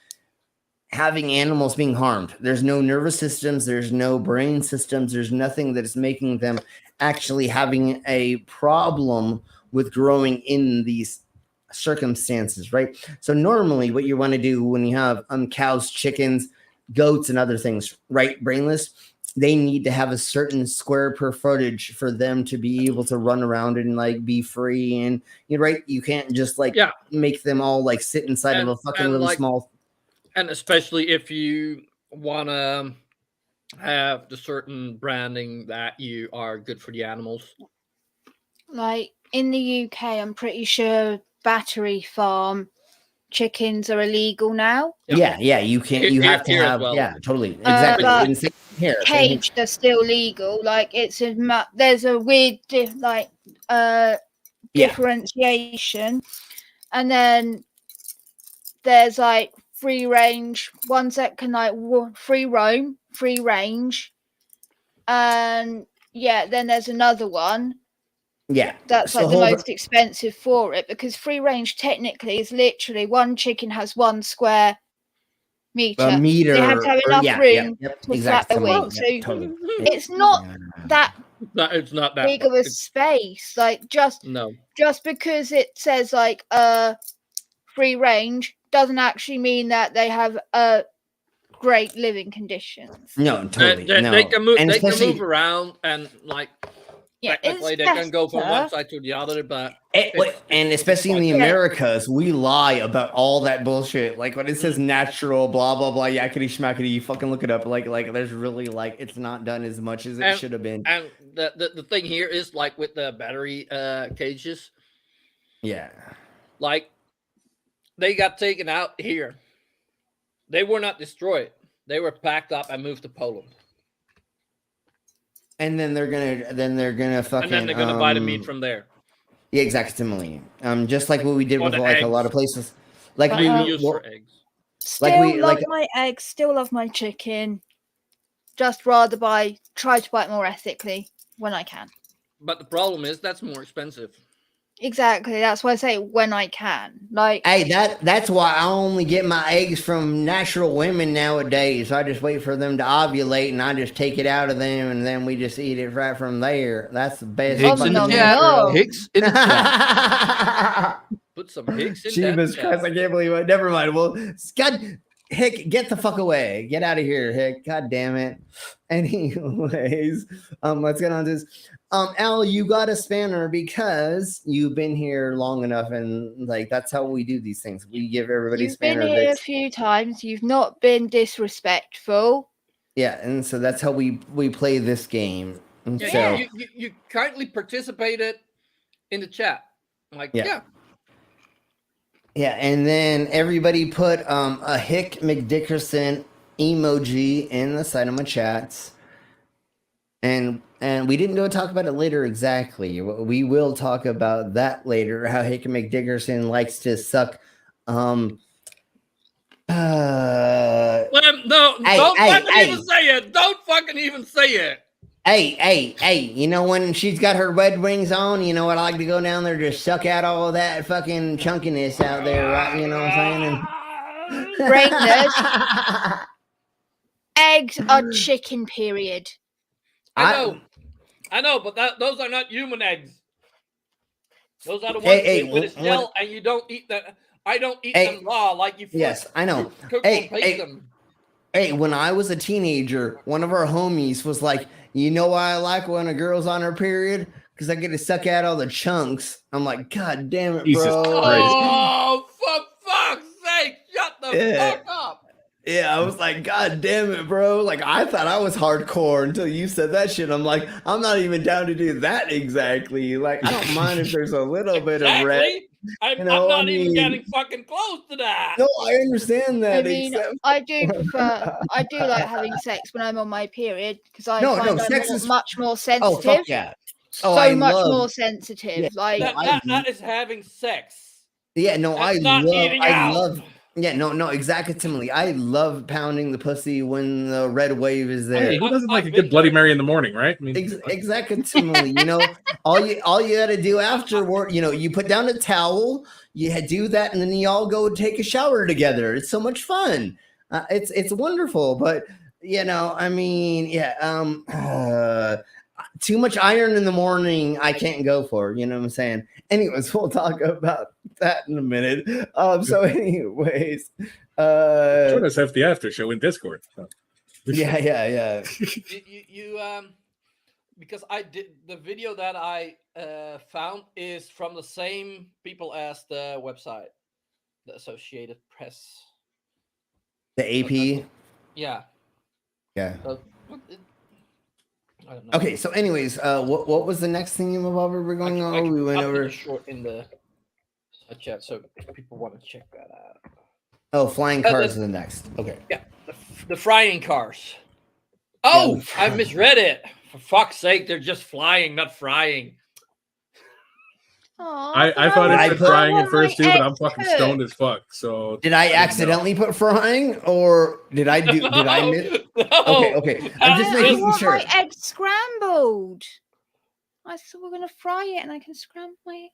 having animals being harmed. There's no nervous systems. There's no brain systems. There's nothing that is making them actually having a problem with growing in these circumstances, right? So normally what you want to do when you have cows, chickens, goats, and other things, right? Brainless, they need to have a certain square per footage for them to be able to run around and like be free. And you're right, you can't just like make them all like sit inside of a fucking little small. And especially if you want to have the certain branding that you are good for the animals. Like in the UK, I'm pretty sure battery farm chickens are illegal now. Yeah, you can't. You have to have. Well. Yeah, totally, exactly. Caged are still legal. Like it's there's a weird differentiation, and then there's like free range ones that can like free roam, free range, and then there's another one. Yeah, that's like the most expensive for it, because free range technically is literally one chicken has 1 square meter. They have to have enough room to flap their wings. So it's not that it's not that big of a space. Like just because it says like free range doesn't actually mean that they have great living conditions. No, totally. They can move. They can move around and like. Yeah, technically, they can go from one side to the other, but and especially in the Americas, we lie about all that bullshit. Like when it says natural, blah blah blah, yakety schmackety, you fucking look it up. Like there's really like it's not done as much as it should have been. And the thing here is like with the battery cages. Yeah, like they got taken out here. They were not destroyed. They were packed up and moved to Poland. And then they're gonna fucking. And then they're gonna buy the meat from there. Yeah, exactly. Just like what we did with like eggs. A lot of places. Like we use for eggs. Still love my eggs. Still love my chicken. Just rather try to buy it more ethically when I can. But the problem is that's more expensive. Exactly. That's why I say when I can. Like, hey, that's why I only get my eggs from natural women nowadays. I just wait for them to ovulate, and I just take it out of them, and then we just eat it right from there. That's the best. Hicks in the fucking chat. natural. Hicks in the chat. Put some Hicks in that Jesus chat. Christ, I can't believe it. Never mind. Well, God, Hick, get the fuck away. Get out of here, Hick. God damn it. Anyways, let's get on to this. Al, you got a spanner because you've been here long enough, and like that's how we do these things. We give everybody you've spanner. been here a few times. You've not been disrespectful. Yeah, and so that's how we play this game. And so You kindly participated in the chat. Like, yeah. Yeah, and then everybody put a Hick McDickerson emoji in the side of my chats. And we didn't go talk about it later exactly. We will talk about that later, how Hick McDickerson likes to suck No, don't fucking even say it. Don't fucking even say it. Hey, you know when she's got her red wings on, you know what, I like to go down there, just suck out all that fucking chunkiness out there, right? You know what I'm saying? Greatness. Eggs are chicken, period. I know, but those are not human eggs. Those are the ones with a shell, and you don't eat them. I don't eat them raw like you. Yes, I know. Cook them, bake them. Hey, when I was a teenager, one of our homies was like, you know why I like when a girl's on her period? Because I get to suck out all the chunks. I'm like, God damn it, bro. Oh, for fuck's sake, shut the fuck up. Yeah, I was like, God damn it, bro. Like, I thought I was hardcore until you said that shit. I'm like, I'm not even down to do that exactly. Like, I don't mind if there's a little bit of red. I'm not even getting fucking close to that. No, I understand that. I mean, I do like having sex when I'm on my period because I find I'm much more sensitive. Oh, fuck yeah. Oh, so much more sensitive. Yeah, like that is having sex. Yeah, no, That's I love. Yeah, no, exactly. Similarly, I love pounding the pussy when the red wave is there. Hey, who doesn't like a good Bloody Mary in the morning, right? I mean, exactly. Similarly, you know, all you got to do afterward, you know, you put down a towel, you do that, and then you all go take a shower together. It's so much fun. It's wonderful, but you know, I mean, too much iron in the morning, I can't go for. You know what I'm saying? Anyways, we'll talk about that in a minute. So, anyways, join us after the after show in Discord. Yeah. You because I did the video that I found is from the same people as the website, the Associated Press. The AP. Yeah. So, I don't know. Okay, so anyways, what was the next thing about we were going on? We went over short in the chat, so if people want to check that out. Oh, flying cars is the next. Okay. Yeah, the frying cars. Oh, I misread it. For fuck's sake, they're just flying, not frying. I thought it said frying at first too, but I'm fucking stoned as fuck. So did I accidentally put frying, or did I do? Did I miss? Okay. I'm just making sure. My egg scrambled. I thought we're gonna fry it, and I can scramble it.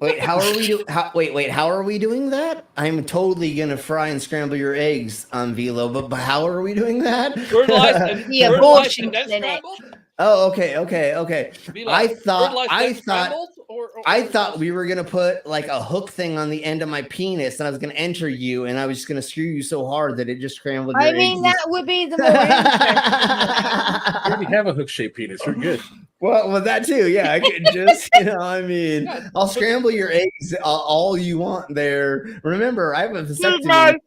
Wait, how are we wait, how are we doing that? I'm totally gonna fry and scramble your eggs on Velo, but how are we doing that? The abortion clinic. Oh, okay. I thought we were gonna put like a hook thing on the end of my penis, and I was gonna enter you, and I was just gonna screw you so hard that it just scrambled. I mean, that would be the more interesting. You already have a hook-shaped penis. You're good. Well, that too. Yeah, I could just, I mean, I'll scramble your eggs all you want there. Remember, I have a vasectomy.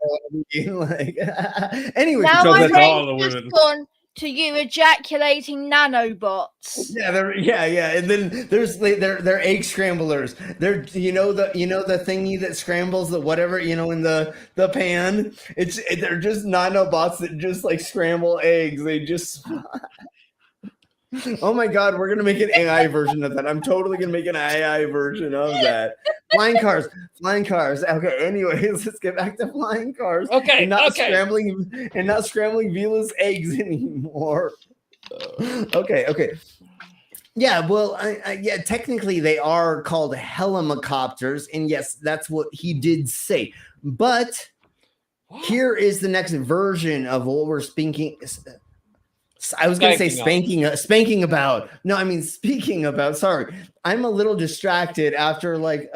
Anyway, now my brain's just gone to you ejaculating nanobots. Yeah, and then there's they're egg scramblers. They're the thingy that scrambles the whatever in the pan. They're just nanobots that just like scramble eggs. They just. Oh my God, we're gonna make an AI version of that. I'm totally gonna make an AI version of that. Flying cars. Okay, anyways, let's get back to flying cars. Okay, and not scrambling Vila's eggs anymore. Okay. Yeah, well, yeah, technically they are called helicopters, and yes, that's what he did say. But here is the next version of what we're speaking. I was going to say spanking about. No, I mean speaking about. Sorry, I'm a little distracted after like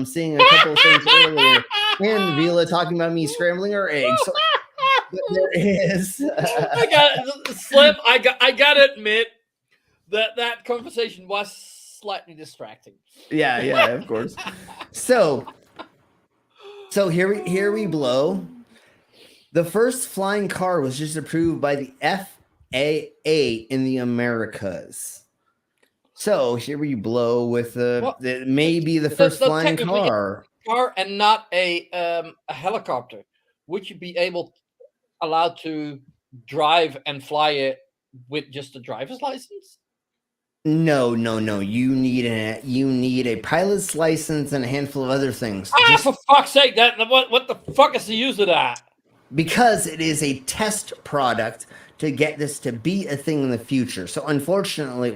seeing a couple of things earlier, and Vila talking about me scrambling her eggs. So, there is. I got Slim. I got to admit that conversation was slightly distracting. Yeah, of course. So here we blow. The first flying car was just approved by the FAA in the Americas. So here we blow with maybe the first flying car. Car and not a helicopter. Would you be allowed to drive and fly it with just a driver's license? No. You need a pilot's license and a handful of other things. For fuck's sake! What the fuck is the use of that? Because it is a test product to get this to be a thing in the future. So fortunately,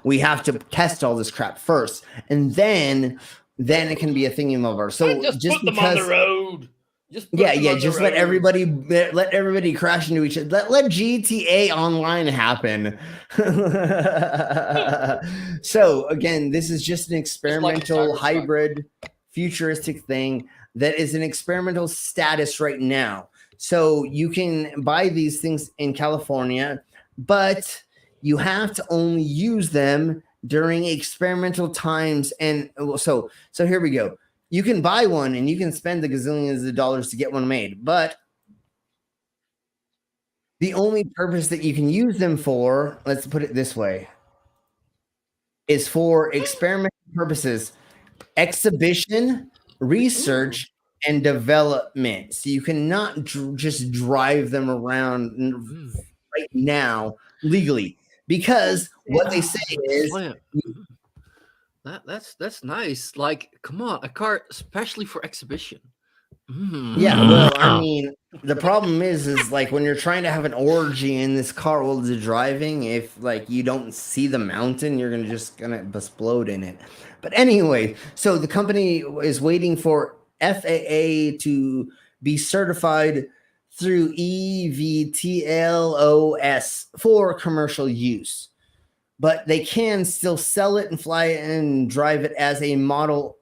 we have to test all this crap first, and then it can be a thing in Melbourne. So just put them on the road. Just let everybody crash into each other. Let GTA Online happen. So again, this is just an experimental hybrid futuristic thing that is an experimental status right now. So you can buy these things in California, but you have to only use them during experimental times. And so here we go. You can buy one and you can spend the gazillions of dollars to get one made, but the only purpose that you can use them for, let's put it this way, is for experimental purposes, exhibition, research, and development. So you cannot just drive them around right now legally, because what they say is that's nice. Like, come on, a car especially for exhibition. Yeah, well, I mean, the problem is like when you're trying to have an orgy in this car while it's driving, if like you don't see the mountain, you're gonna explode in it. But anyway, so the company is waiting for FAA to be certified through EVTLOS for commercial use, but they can still sell it and fly it and drive it as a model,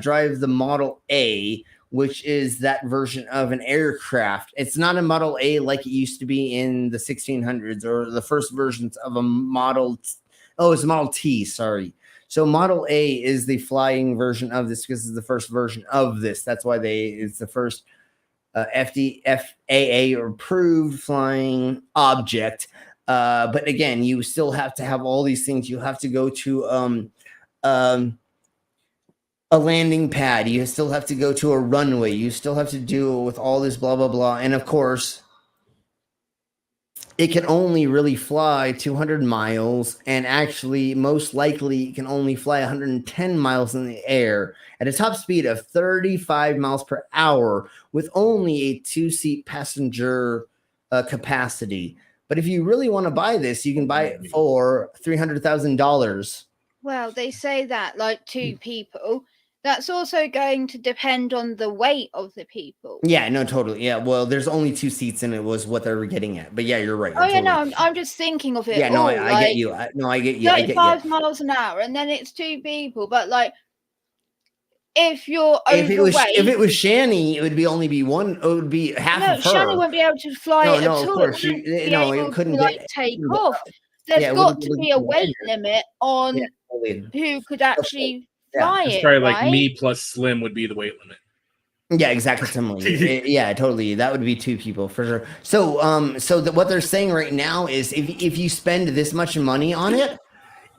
drive the Model A, which is that version of an aircraft. It's not a Model A like it used to be in the 1600s or the first versions of a Model. It's a Model T, sorry. So Model A is the flying version of this because it's the first version of this. That's why it's the first FAA approved flying object. But again, you still have to have all these things. You have to go to a landing pad. You still have to go to a runway. You still have to deal with all this blah, blah, blah. And of course, it can only really fly 200 miles, and actually, most likely, it can only fly 110 miles in the air at a top speed of 35 miles per hour with only a 2-seat passenger capacity. But if you really want to buy this, you can buy it for $300,000. Well, they say that like 2 people. That's also going to depend on the weight of the people. Yeah, no, totally. Yeah, well, there's only 2 seats, and it was what they were getting at. But yeah, you're right. Yeah, no, I'm just thinking of it. Yeah, no, I get you. I get you. 35 miles an hour, and then it's 2 people. But like, if you're overweight, if it was Shani, it would only be one. It would be half of her. Shani wouldn't be able to fly at all. Of course, it couldn't take off. There's got to be a weight limit on who could actually fly it. Probably like me plus Slim would be the weight limit. Yeah, exactly. Similarly. Yeah, totally. That would be 2 people for sure. So, what they're saying right now is if you spend this much money on it,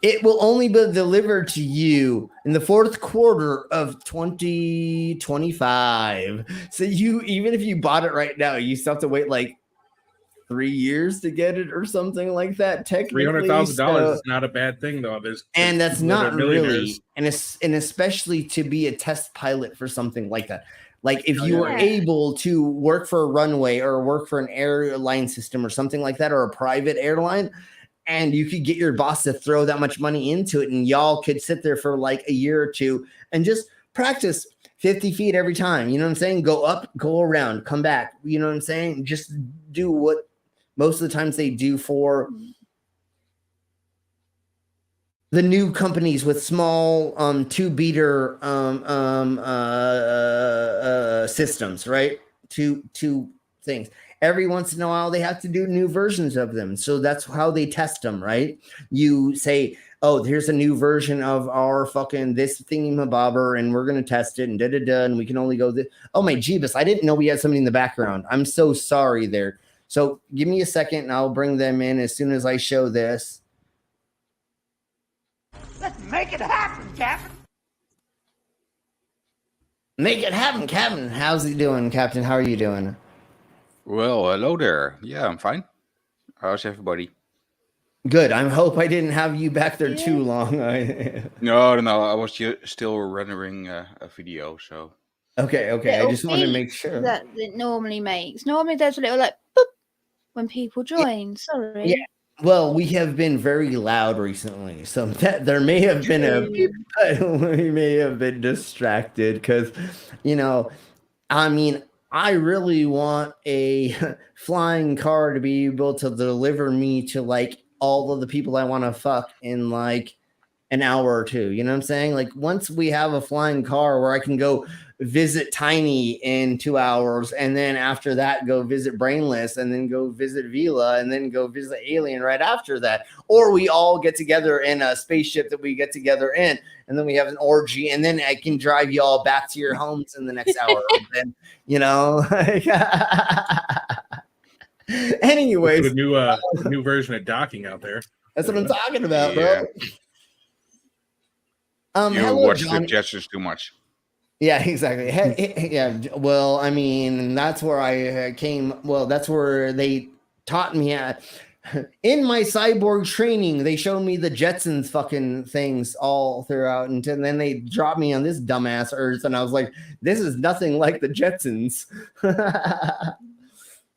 it will only be delivered to you in the 4th quarter of 2025. So even if you bought it right now, you still have to wait like 3 years to get it or something like that. Technically, $300,000 is not a bad thing, though. And that's not really, and especially to be a test pilot for something like that. Like if you were able to work for a runway or work for an airline system or something like that, or a private airline, and you could get your boss to throw that much money into it, and y'all could sit there for like a year or two and just practice 50 feet every time. You know what I'm saying? Go up, go around, come back. You know what I'm saying? Just do what most of the times they do for the new companies with small 2-beater systems, right? Two things. Every once in a while, they have to do new versions of them. So that's how they test them, right? You say, oh, here's a new version of our fucking this thingy-mabobber, and we're going to test it, and da-da-da, and we can only go this. Oh, my Jeebus, I didn't know we had somebody in the background. I'm so sorry there. So give me a second, and I'll bring them in as soon as I show this. Let's make it happen, Captain. Make it happen, Captain. How's it doing, Captain? How are you doing? Well, hello there. Yeah, I'm fine. How's everybody? Good. I hope I didn't have you back there too long. No. I was still rendering a video, so. Okay. I just want to make sure. That it normally makes. Normally there's a little like boop when people join. Sorry. Yeah. Well, we have been very loud recently, so that there may have been a beep, but we may have been distracted because, I mean, I really want a flying car to be able to deliver me to like all of the people I want to fuck in like an hour or two. You know what I'm saying? Like once we have a flying car where I can go visit Tiny in 2 hours, and then after that go visit Brainless, and then go visit Vila, and then go visit Alien right after that, or we all get together in a spaceship that we get together in, and then we have an orgy, and then I can drive you all back to your homes in the next hour. And then, anyways, a new version of docking out there. That's what I'm talking about, bro. You hello, watch John. the Jetsons too much. Yeah, exactly. Yeah, well, I mean, that's where I came. Well, that's where they taught me at. In my cyborg training, they showed me the Jetsons fucking things all throughout, and then they dropped me on this dumbass Earth, and I was like, this is nothing like the Jetsons.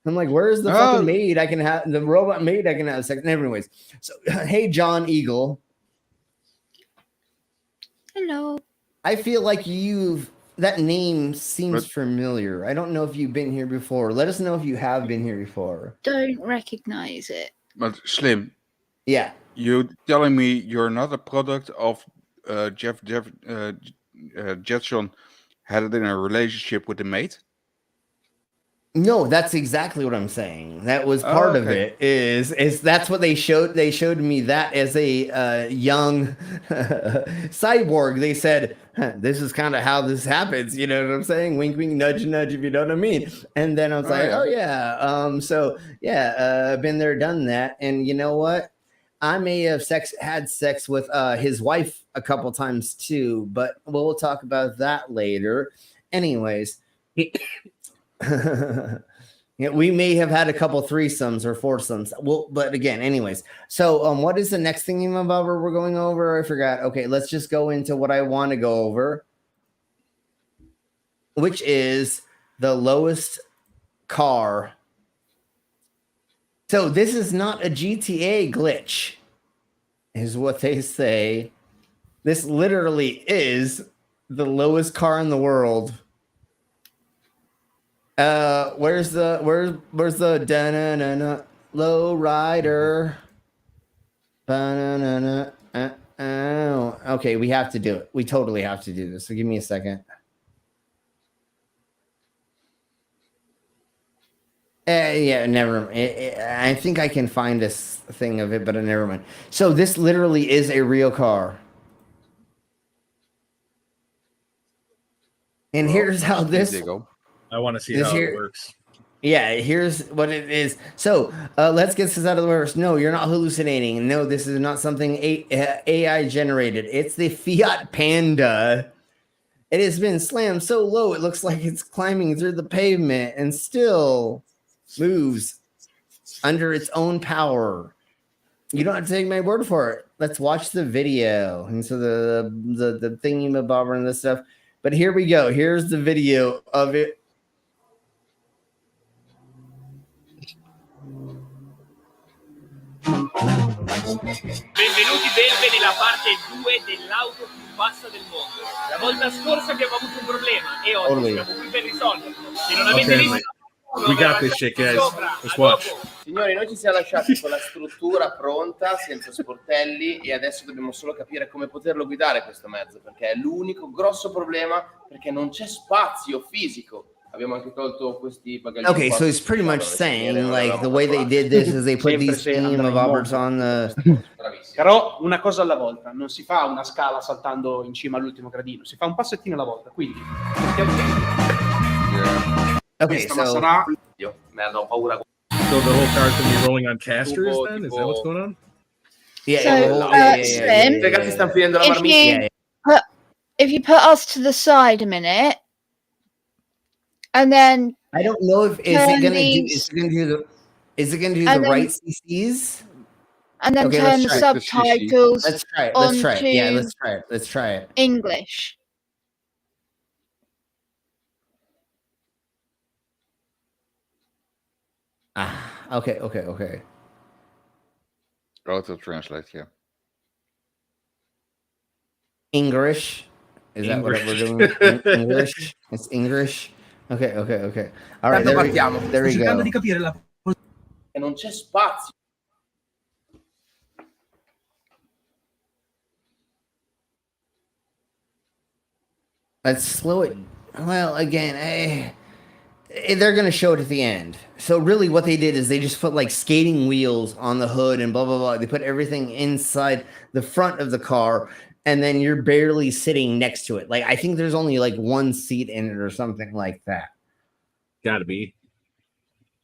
I'm like, where's the fucking maid I can have, the robot maid I can have sex? Anyways, so hey, John Eagle. Hello. I feel like that name seems familiar. I don't know if you've been here before. Let us know if you have been here before. Don't recognize it. But Slim. Yeah. You telling me you're not a product of Jetson had it in a relationship with the mate? No, that's exactly what I'm saying. That was part of it. Is that's what they showed? They showed me that as a young cyborg. They said, "This is kind of how this happens." You know what I'm saying? Wink, wink, nudge, nudge. If you know what I mean. And then I was "Oh yeah." So yeah, been there, done that. And you know what? I may have had sex with his wife a couple times too, but we'll talk about that later. Anyways. Yeah, we may have had a couple threesomes or foursomes. Well, but again, anyways. So, what is the next thing we're going over? I forgot. Okay, let's just go into what I want to go over, which is the lowest car. So this is not a GTA glitch, is what they say. This literally is the lowest car in the world. Where's the da-na-na-na low rider? Ba-na-na-na, okay, we have to do it. We totally have to do this. So give me a second. Yeah, never mind. I think I can find this thing of it, but never mind. So this literally is a real car. And here's how this... I want to see how it works. Yeah, here's what it is. So let's get this out of the way. No, you're not hallucinating. No, this is not something AI generated. It's the Fiat Panda. It has been slammed so low it looks like it's climbing through the pavement and still moves under its own power. You don't have to take my word for it. Let's watch the video. And so the thingy-mabobber and this stuff. But here we go. Here's the video of it. Benvenuti belve nella parte 2 dell'auto più bassa del mondo. La volta scorsa abbiamo avuto un problema e oggi siamo qui per risolverlo. Se non avete visto, We got this shit, guys. Let's watch. Signori, noi ci siamo lasciati con la struttura pronta, senza sportelli, e adesso dobbiamo solo capire come poterlo guidare questo mezzo, perché è l'unico grosso problema, perché non c'è spazio fisico. Abbiamo anche tolto questi bagaglini. Okay, so he's pretty much saying like the way they did this is they put these team of Roberts on the. Però una cosa alla volta, non si fa una scala saltando in cima all'ultimo gradino, si fa un passettino alla volta, quindi Okay, so sarà me ne do paura. So the whole car's gonna be rolling on casters then? Is that what's going on? yeah, Slim, Ragazzi, stanno finendo la if marmita. if you put us to the side a minute, and then I don't know if is turn it gonna these- do the And then- right CCs? and then Okay, turn let's the try it. subtitles Let's try it. Let's try it. Yeah, onto let's try it. Let's try it. English. Okay. Auto translate, yeah. English. Is that what we're doing? English. It's English. Okay. All right, there we go. cercando di capire la E non c'è spazio. Let's slow it. Well, again, they're going to show it at the end. So really what they did is they just put like skating wheels on the hood and blah, blah, blah. They put everything inside the front of the car, and then you're barely sitting next to it. Like, I think there's only like one seat in it or something like that. Gotta be.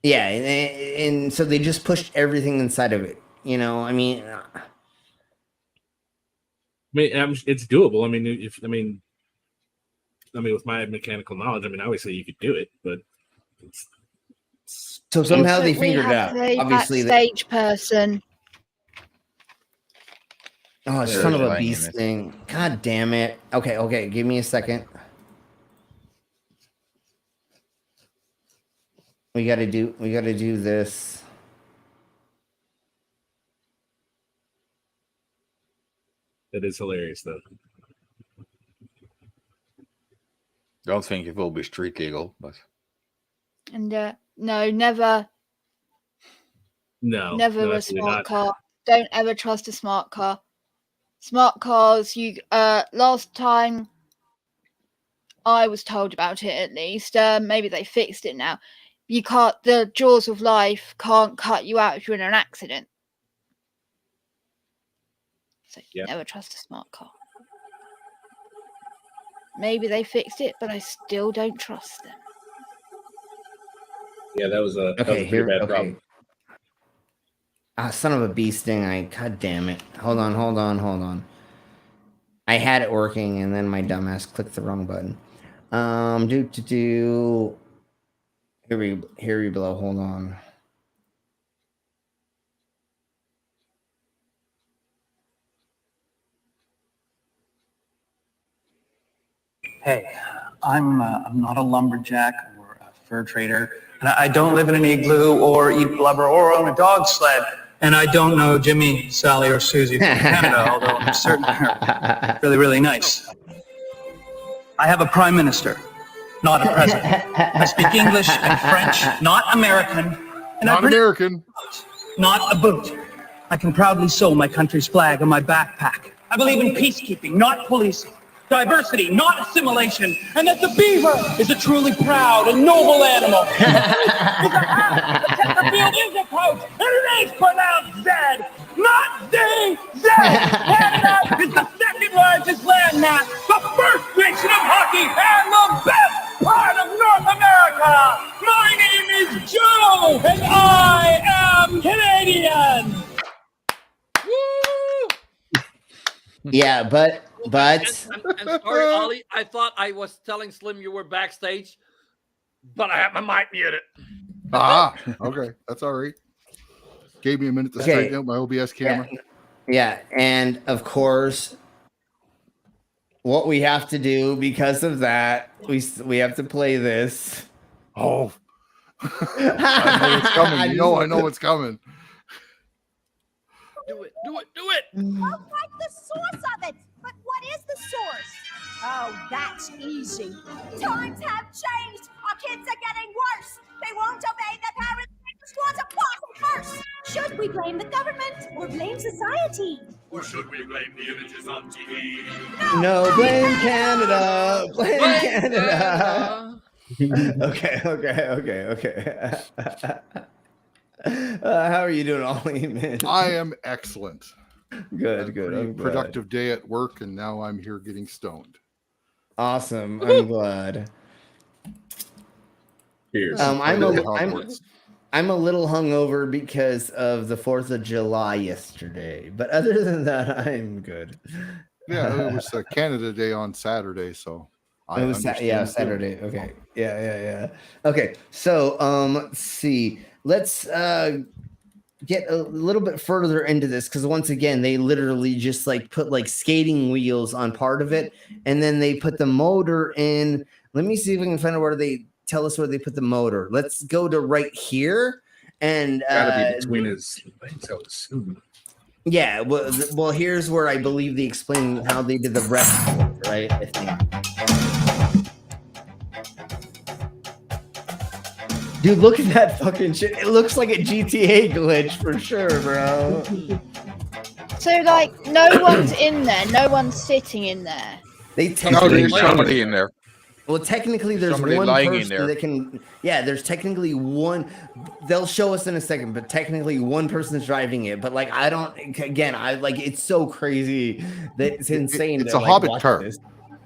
Yeah. And so they just pushed everything inside of it. You know, I mean, It's doable. With my mechanical knowledge, obviously you could do it, but so somehow they We figured it have out. a Obviously, backstage person. oh, son of a beast thing. God damn it. Okay. Give me a second. We gotta do this. that is hilarious though. Don't think it will be street legal, but And no, never No, a absolutely smart not. car. Don't ever trust a smart car. Smart cars, you last time I was told about it, at least, maybe they fixed it now. You can't, the jaws of life can't cut you out if you're in an accident. So never trust a smart car. Maybe they fixed it, but I still don't trust them. Yeah, that was a Okay, pretty bad problem. Ah, son of a beast thing. God damn it. Hold on. I had it working and then my dumbass clicked the wrong button. Here we below. Hold on. Hey, I'm not a lumberjack or a fur trader, and I don't live in an igloo or eat blubber or own a dog sled, and I don't know Jimmy, Sally, or Susie from Canada, although I'm certain they're really, really nice. I have a prime minister, not a president. I speak English and French, not American. And Not American. Not a boot. I can proudly sew my country's flag on my backpack. I believe in peacekeeping, not policing. Diversity, not assimilation, and that the beaver is a truly proud and noble animal. The Chesterfield is a coach, and it is pronounced Z, not Z. Z. Canada is the second largest landmass, the first nation of hockey, and the best part of North America. My name is Joe, and I am Canadian. Yeah, but I'm sorry, Ollie. I thought I was telling Slim you were backstage, but I have my mic muted. Okay, that's all right. Gave me a minute to Okay. straighten out my OBS camera. Yeah, and of course, what we have to do because of that, we have to play this. Oh, I know it's coming. I know it's coming. Do it. Do it. Do it. I'll find the source of it. But what is the source? Oh, that's easy. Times have changed. Our kids are getting worse. They won't obey their parents. They squad a bottom first. Should we blame the government or blame society? Or should we blame the images on TV? No, blame Canada. Blame Canada. Okay. How are you doing, Ollie? Man? I am excellent. Good. I'm productive day at work, and now I'm here getting stoned. Awesome. I'm glad. Cheers. I'm a little hungover because of the 4th of July yesterday, but other than that, I'm good. Yeah, it was Canada Day on Saturday, so it was Saturday. Okay, yeah. Okay, so let's see. Let's get a little bit further into this because once again, they literally just like put like skating wheels on part of it, and then they put the motor in. Let me see if we can find out where they tell us where they put the motor. Let's go to right here, and gotta be between his toes. Yeah, well, here's where I believe they explain how they did the rest, right? I think. Dude, look at that fucking shit. It looks like a GTA glitch for sure, bro. So, like, no one's in there. No one's sitting in there. There's somebody in there. Well, technically, there's Somebody one lying in person there. that can. Yeah, there's technically one. They'll show us in a second, but technically, one person's driving it. But like, I don't. Again, I like. It's so crazy that it's insane. It's to, a like, Hobbit watch car. this.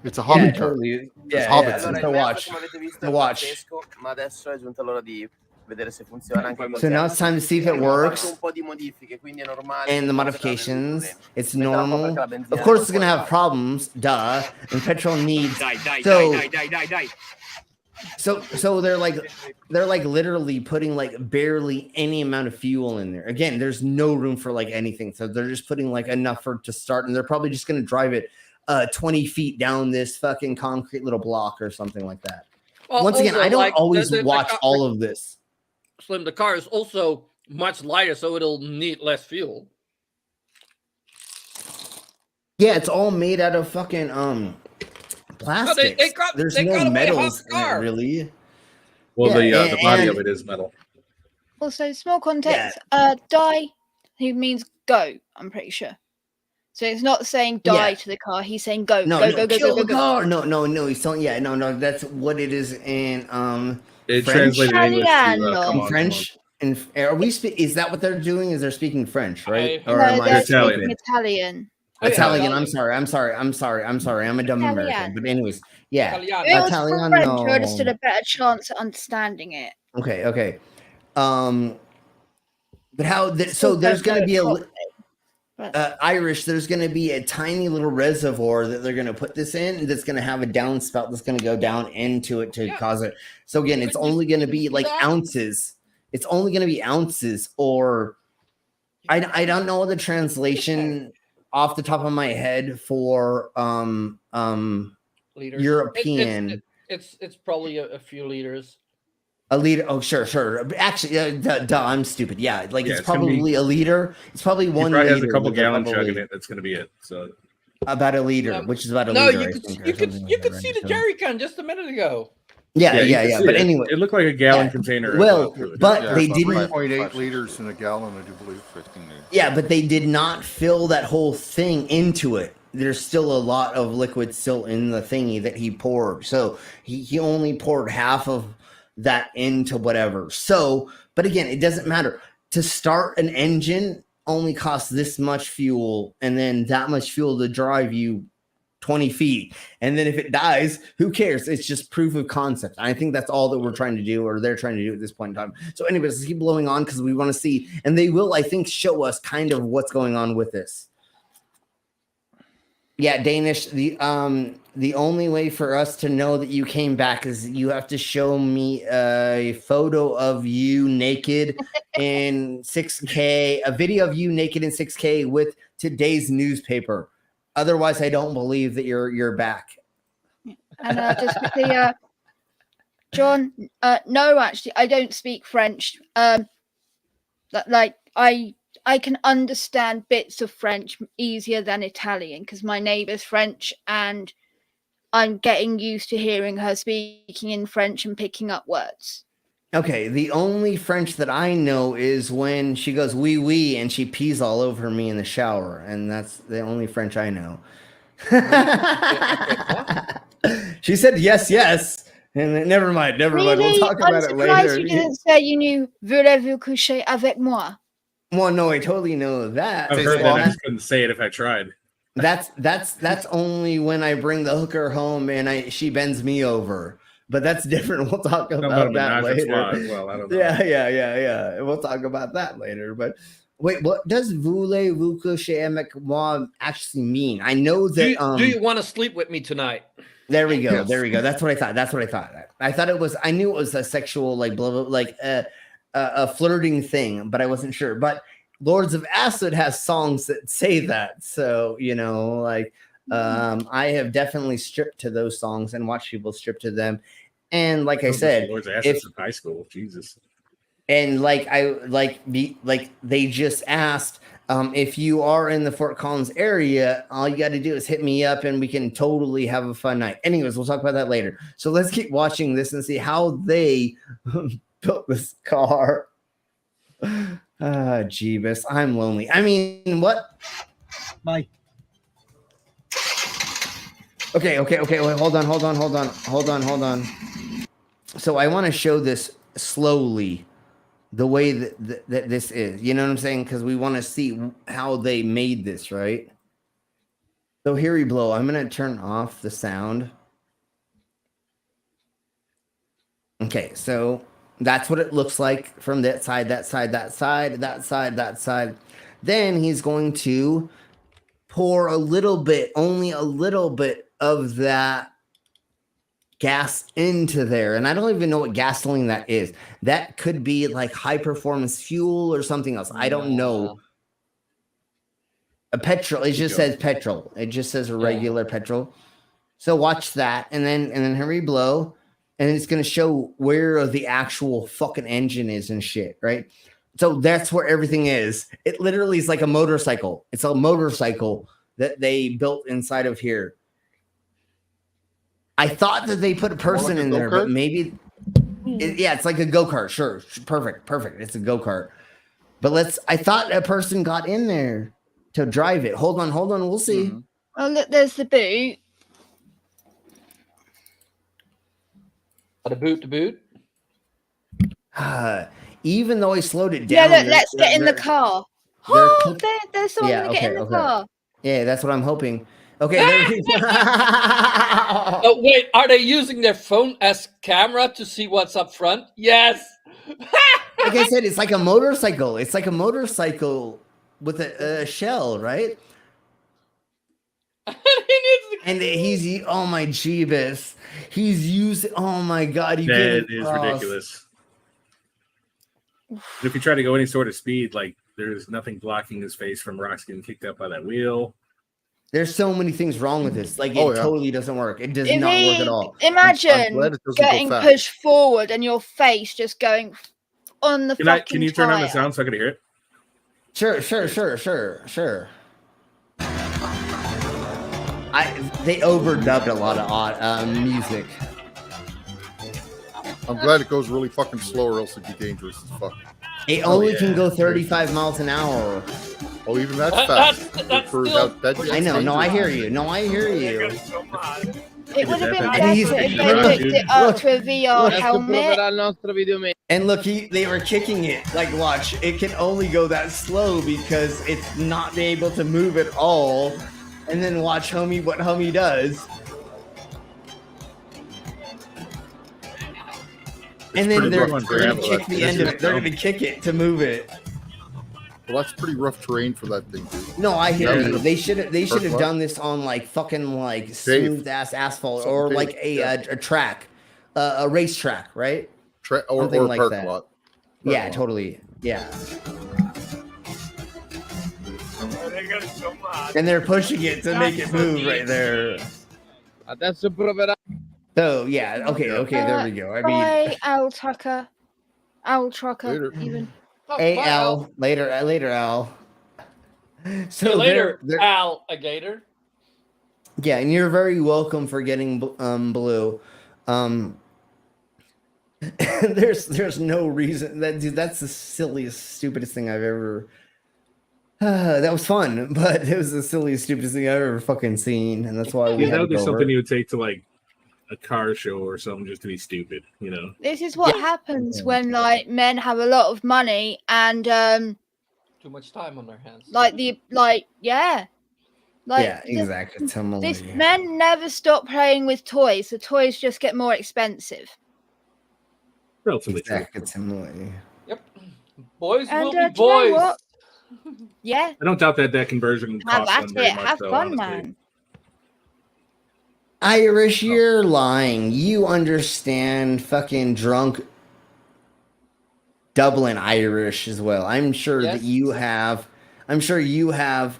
It's a Hobbit car. Totally. It's Hobbit. Allora, To il watch. mezzo, come avete visto, To è watch. pazzesco, ma adesso è giunta l'ora di vedere se funziona anche con So now it's time to see if it works. un po' di modifiche, quindi è normale. And the modifications, it's normal. Of course, it's gonna have problems, duh. And petrol needs. So they're like literally putting like barely any amount of fuel in there. Again, there's no room for like anything. So they're just putting like enough for to start, and they're probably just gonna drive it 20 feet down this fucking concrete little block or something like that. Well, Once again, also, I don't like, always the watch car- all of this. Slim, the car is also much lighter, so it'll need less fuel. Yeah, it's all made out of fucking plastic. There's they no got away metals half in it, really. Well, Yeah, the body and- of it is metal. Also, small context. Die. He means go. I'm pretty sure. So it's not saying die Yeah. to the car. He's saying go. No, go, no, go, go, kill go, the go, car. No. He's telling. Yeah, no. That's what it is in It French. translated in English to Italiano. come on, French. And are we? Is that what they're doing? Is they're speaking French, right? No, Or am I they're Italian? speaking Italian. Italian. I'm sorry. I'm a dumb American. Italian. But anyways, yeah. If it was Italiano. French, I would have stood a better chance at understanding it. Okay. But how? So there's going to be Irish. There's going to be a tiny little reservoir that they're going to put this in. That's going to have a downspout that's going to go down into it to cause it. So again, it's only going to be like ounces. It's only going to be ounces, or I don't know the translation off the top of my head for Liters. European. It's probably a few liters. A liter. Oh, sure. Actually, duh, I'm stupid. Yeah, like Yeah, it's it's gonna probably a liter. It's probably He one probably liter. has a couple with a gallon probably chug in it. That's going to be it. So about a liter, which is about a No, liter. you I could think, or you could something you like could that, see right? the So- jerry can just a minute ago. Yeah. you can see But it. anyway, it looked like a gallon container. of, well, fluid. but Yeah, they it's didn't. 3.8 liters in a gallon, I do believe. 15 liters. Yeah, but they did not fill that whole thing into it. There's still a lot of liquid still in the thingy that he poured. So he only poured half of that into whatever. So, but again, it doesn't matter. To start an engine only costs this much fuel, and then that much fuel to drive you 20 feet. And then if it dies, who cares? It's just proof of concept. I think that's all that we're trying to do, or they're trying to do at this point in time. So anyways, let's keep blowing on because we want to see, and they will, I think, show us kind of what's going on with this. Yeah, Danish, the only way for us to know that you came back is you have to show me a photo of you naked in 6K, a video of you naked in 6K with today's newspaper. Otherwise, I don't believe that you're back. And just quickly, John, no, actually, I don't speak French. Like I I can understand bits of French easier than Italian because my neighbour's French and I'm getting used to hearing her speaking in French and picking up words. Okay, the only French that I know is when she goes wee wee and she pees all over me in the shower, and that's the only French I know. She said yes, yes, and then, never mind. Really? We'll talk about it later. I'm surprised you didn't say you knew voulez-vous coucher avec moi? Well, no, I totally know that. I've heard that. I just couldn't say it if I tried. That's only when I bring the hooker home and she bends me over. But that's different. We'll talk about that later. Well, I don't know. Yeah. We'll talk about that later. But wait, what does voulez-vous coucher avec moi actually mean? I know that. Do you want to sleep with me tonight? There we go. Yes. There we go. That's what I thought. I thought it was. I knew it was a sexual, like blah, blah, like a flirting thing, but I wasn't sure. But Lords of Acid has songs that say that. So like. I have definitely stripped to those songs and watched people strip to them. And like I said, if in high school, Jesus. And they just asked if you are in the Fort Collins area, all you got to do is hit me up and we can totally have a fun night. Anyways, we'll talk about that later. So let's keep watching this and see how they built this car. Jeebus, I'm lonely. I mean, what? Bye. Okay. Wait, hold on. So I want to show this slowly, the way that this is. You know what I'm saying? Because we want to see how they made this, right? So here we blow. I'm going to turn off the sound. Okay, so that's what it looks like from that side, that side, that side, that side, that side. Then he's going to pour only a little bit of that gas into there. And I don't even know what gasoline that is. That could be like high performance fuel or something else. I don't know. A petrol. It just says petrol. It just says a regular petrol. So watch that. And then here we blow. And it's going to show where the actual fucking engine is and shit, right? So that's where everything is. It literally is like a motorcycle. It's a motorcycle that they built inside of here. I thought that they put a person in there, but maybe, it's like a go-kart. Sure, perfect. It's a go-kart. But I thought a person got in there to drive it. Hold on. We'll see. Mm-hmm. Oh, look, there's the boot. The boot. Even though I slowed it down. Yeah, look, let's get in the car. Oh, there's someone going to get in the car. Yeah, that's what I'm hoping. Okay. Oh, wait, are they using their phone as camera to see what's up front? Yes. Like I said, it's like a motorcycle. It's like a motorcycle with a shell, right? And he's, oh my Jeebus. He's using, oh my God. That is ridiculous. If you try to go any sort of speed, like there's nothing blocking his face from rocks getting kicked up by that wheel. There's so many things wrong with this. Like, it totally doesn't work. It does not work at all. Imagine getting pushed forward and your face just going on the Can you turn on the sound so I can hear it? Sure. They overdubbed a lot of music. I'm glad it goes really fucking slow or else it'd be dangerous as fuck. It only can go 35 miles an hour. Oh, even that's fast. I know. No, I hear you. It would have been better if they hooked it up to a VR helmet. And look, they were kicking it. Like, watch. It can only go that slow because it's not able to move at all. And then watch what homie does. And then they're going to kick the end of it. They're going to kick it to move it. Well, that's pretty rough terrain for that thing, dude. No, I hear you. They should have done this on like fucking like smooth ass asphalt or like a track, a race track, right? Or a parking lot. Yeah, totally. Yeah. And they're pushing it to make it move right there. So yeah, okay, there we go. I mean, Owl trucker, even. Al later, Al. See you later, alligator. Yeah, and you're very welcome for getting blue. There's no reason that's the silliest, stupidest thing I've ever. That was fun, but it was the silliest, stupidest thing I've ever fucking seen, and that's why we had that to would be go something over. you would take to like a car show or something just to be stupid, you know. This is what happens when like men have a lot of money and too much time on their hands. Exactly. This men never stop playing with toys. The toys just get more expensive. Relatively true. Yep. Boys And, will do you be know boys. what? Yeah. I don't doubt that conversion Have costs at them very it. much, Have though, fun, honestly. man. Irish, you're lying. You understand fucking drunk Dublin Irish as well. I'm sure that you have. I'm sure you have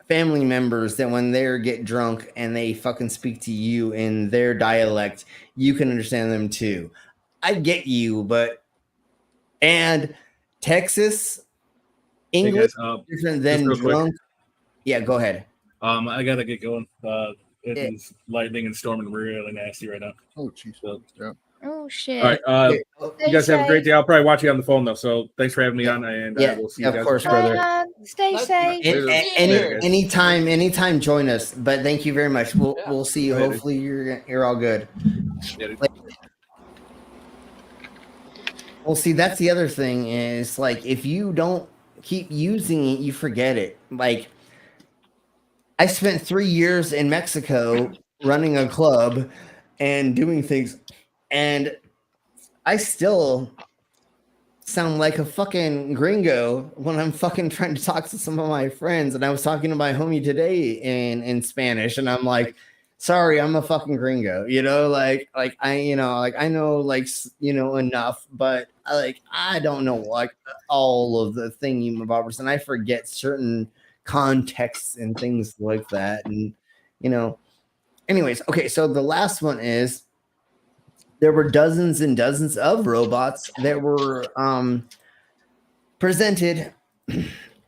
family members that when they get drunk and they fucking speak to you in their dialect, you can understand them too. I get you, but and Texas English different than real quick. drunk. Yeah, go ahead. I gotta get going. It is lightning and storming really nasty right now. Oh, jeez. So, Oh shit. all right. You guys have a great day. I'll probably watch you on the phone though. So thanks for having me on, and we'll see you guys. Of course, brother. Stay safe. Anytime, join us. But thank you very much. We'll see you. Later. Hopefully, you're all good. Well, see, that's the other thing is like if you don't keep using it, you forget it. Like I spent 3 years in Mexico running a club and doing things, and I still sound like a fucking gringo when I'm fucking trying to talk to some of my friends. And I was talking to my homie today in Spanish, and I'm like, sorry, I'm a fucking gringo, you know, like I know enough, but I don't know like all of the thingy-mabobbers, and I forget certain contexts and things like that. And anyways, okay, so the last one is there were dozens and dozens of robots that were presented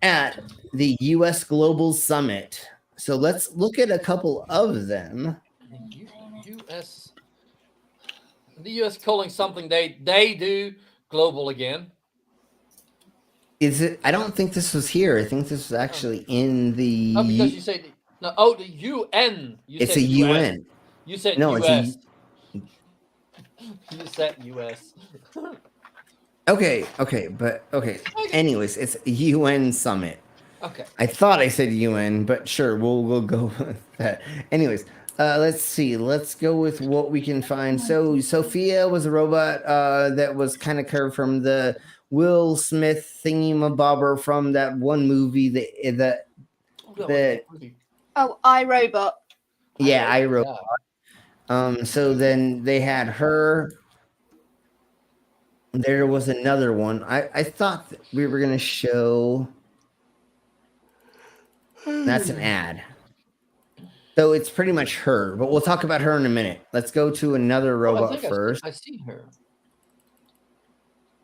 at the US Global Summit. So let's look at a couple of them. The US calling something they do global again. Is it? I don't think this was here. I think this was actually in the. Oh, because you said no. Oh, the UN. It's a UN. You said no, US. You said US. Okay. Anyways, it's a UN summit. Okay. I thought I said UN, but sure, we'll go with that. Anyways, let's see. Let's go with what we can find. So Sophia was a robot that was kind of curved from the Will Smith thingy-mabobber from that one movie that Oh, iRobot. yeah, iRobot. So then they had her. There was another one. I thought that we were gonna show. That's an ad. So it's pretty much her, but we'll talk about her in a minute. Let's go to another robot first. I've seen her.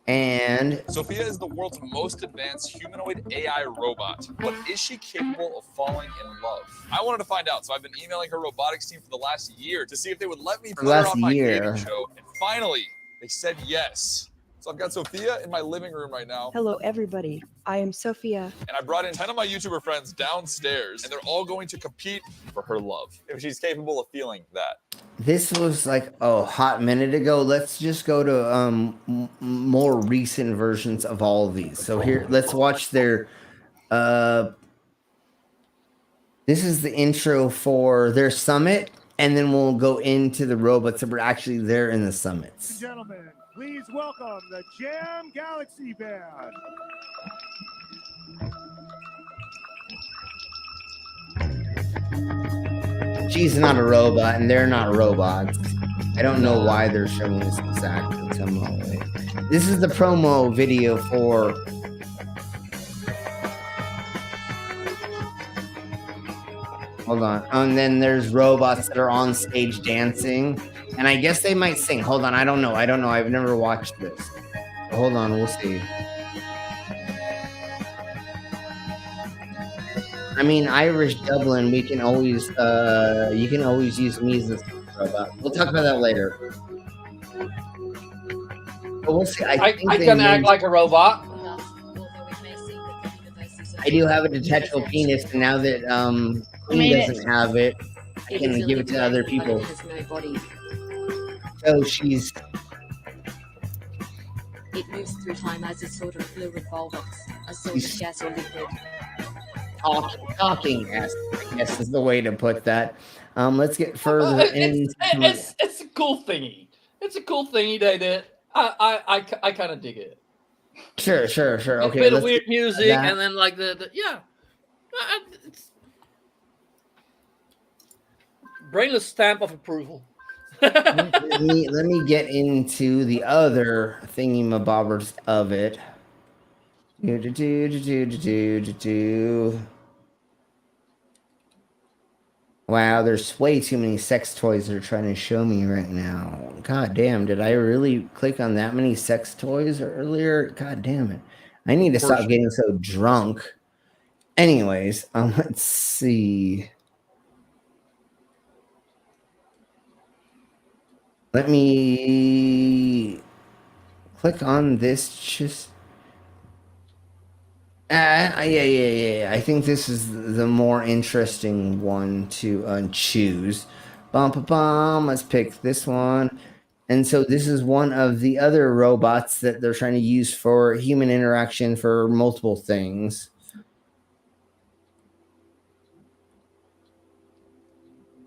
And Sophia is the world's most advanced humanoid AI robot, but is she capable of falling in love? I wanted to find out, so I've been emailing her robotics team for the last year to see if they would let me put her on my dating show, and finally, they said yes. So I've got Sophia in my living room right now. Hello, everybody. I am Sophia. And I brought in 10 of my YouTuber friends downstairs, and they're all going to compete for her love. If she's capable of feeling that. this was like a hot minute ago. Let's just go to more recent versions of all of these. So here, let's watch their. This is the intro for their summit, and then we'll go into the robots that were actually there in the summits. Gentlemen, please welcome the Jam Galaxy Band. She's not a robot, and they're not robots. I don't know why they're showing this exactly some way. This is the promo video for. Hold on. And then there's robots that are on stage dancing. And I guess they might sing. Hold on. I don't know. I've never watched this. Hold on. We'll see. I mean, Irish Dublin, we can always, you can always use me as a robot. We'll talk about that later. But we'll see. I can act like a robot. I do have a detachable penis, and now that Queen doesn't have it, I can give it to other people. So she's... It moves through time as a sort of fluid volvox, a sort of gas or liquid. Talking ass, I guess is the way to put that. Let's get further into... It's a cool thingy. It's a cool thingy they did. I kind of dig it. Sure. Okay, a bit of weird music, and then like the yeah. It's brainless stamp of approval. let me get into the other thingy-mabobbers of it. Wow, there's way too many sex toys they're trying to show me right now. God damn, did I really click on that many sex toys earlier? God damn it. I need to stop getting so drunk. Anyways, let's see. Let me click on this. Just yeah. I think this is the more interesting one to choose. Let's pick this one. And so this is one of the other robots that they're trying to use for human interaction for multiple things.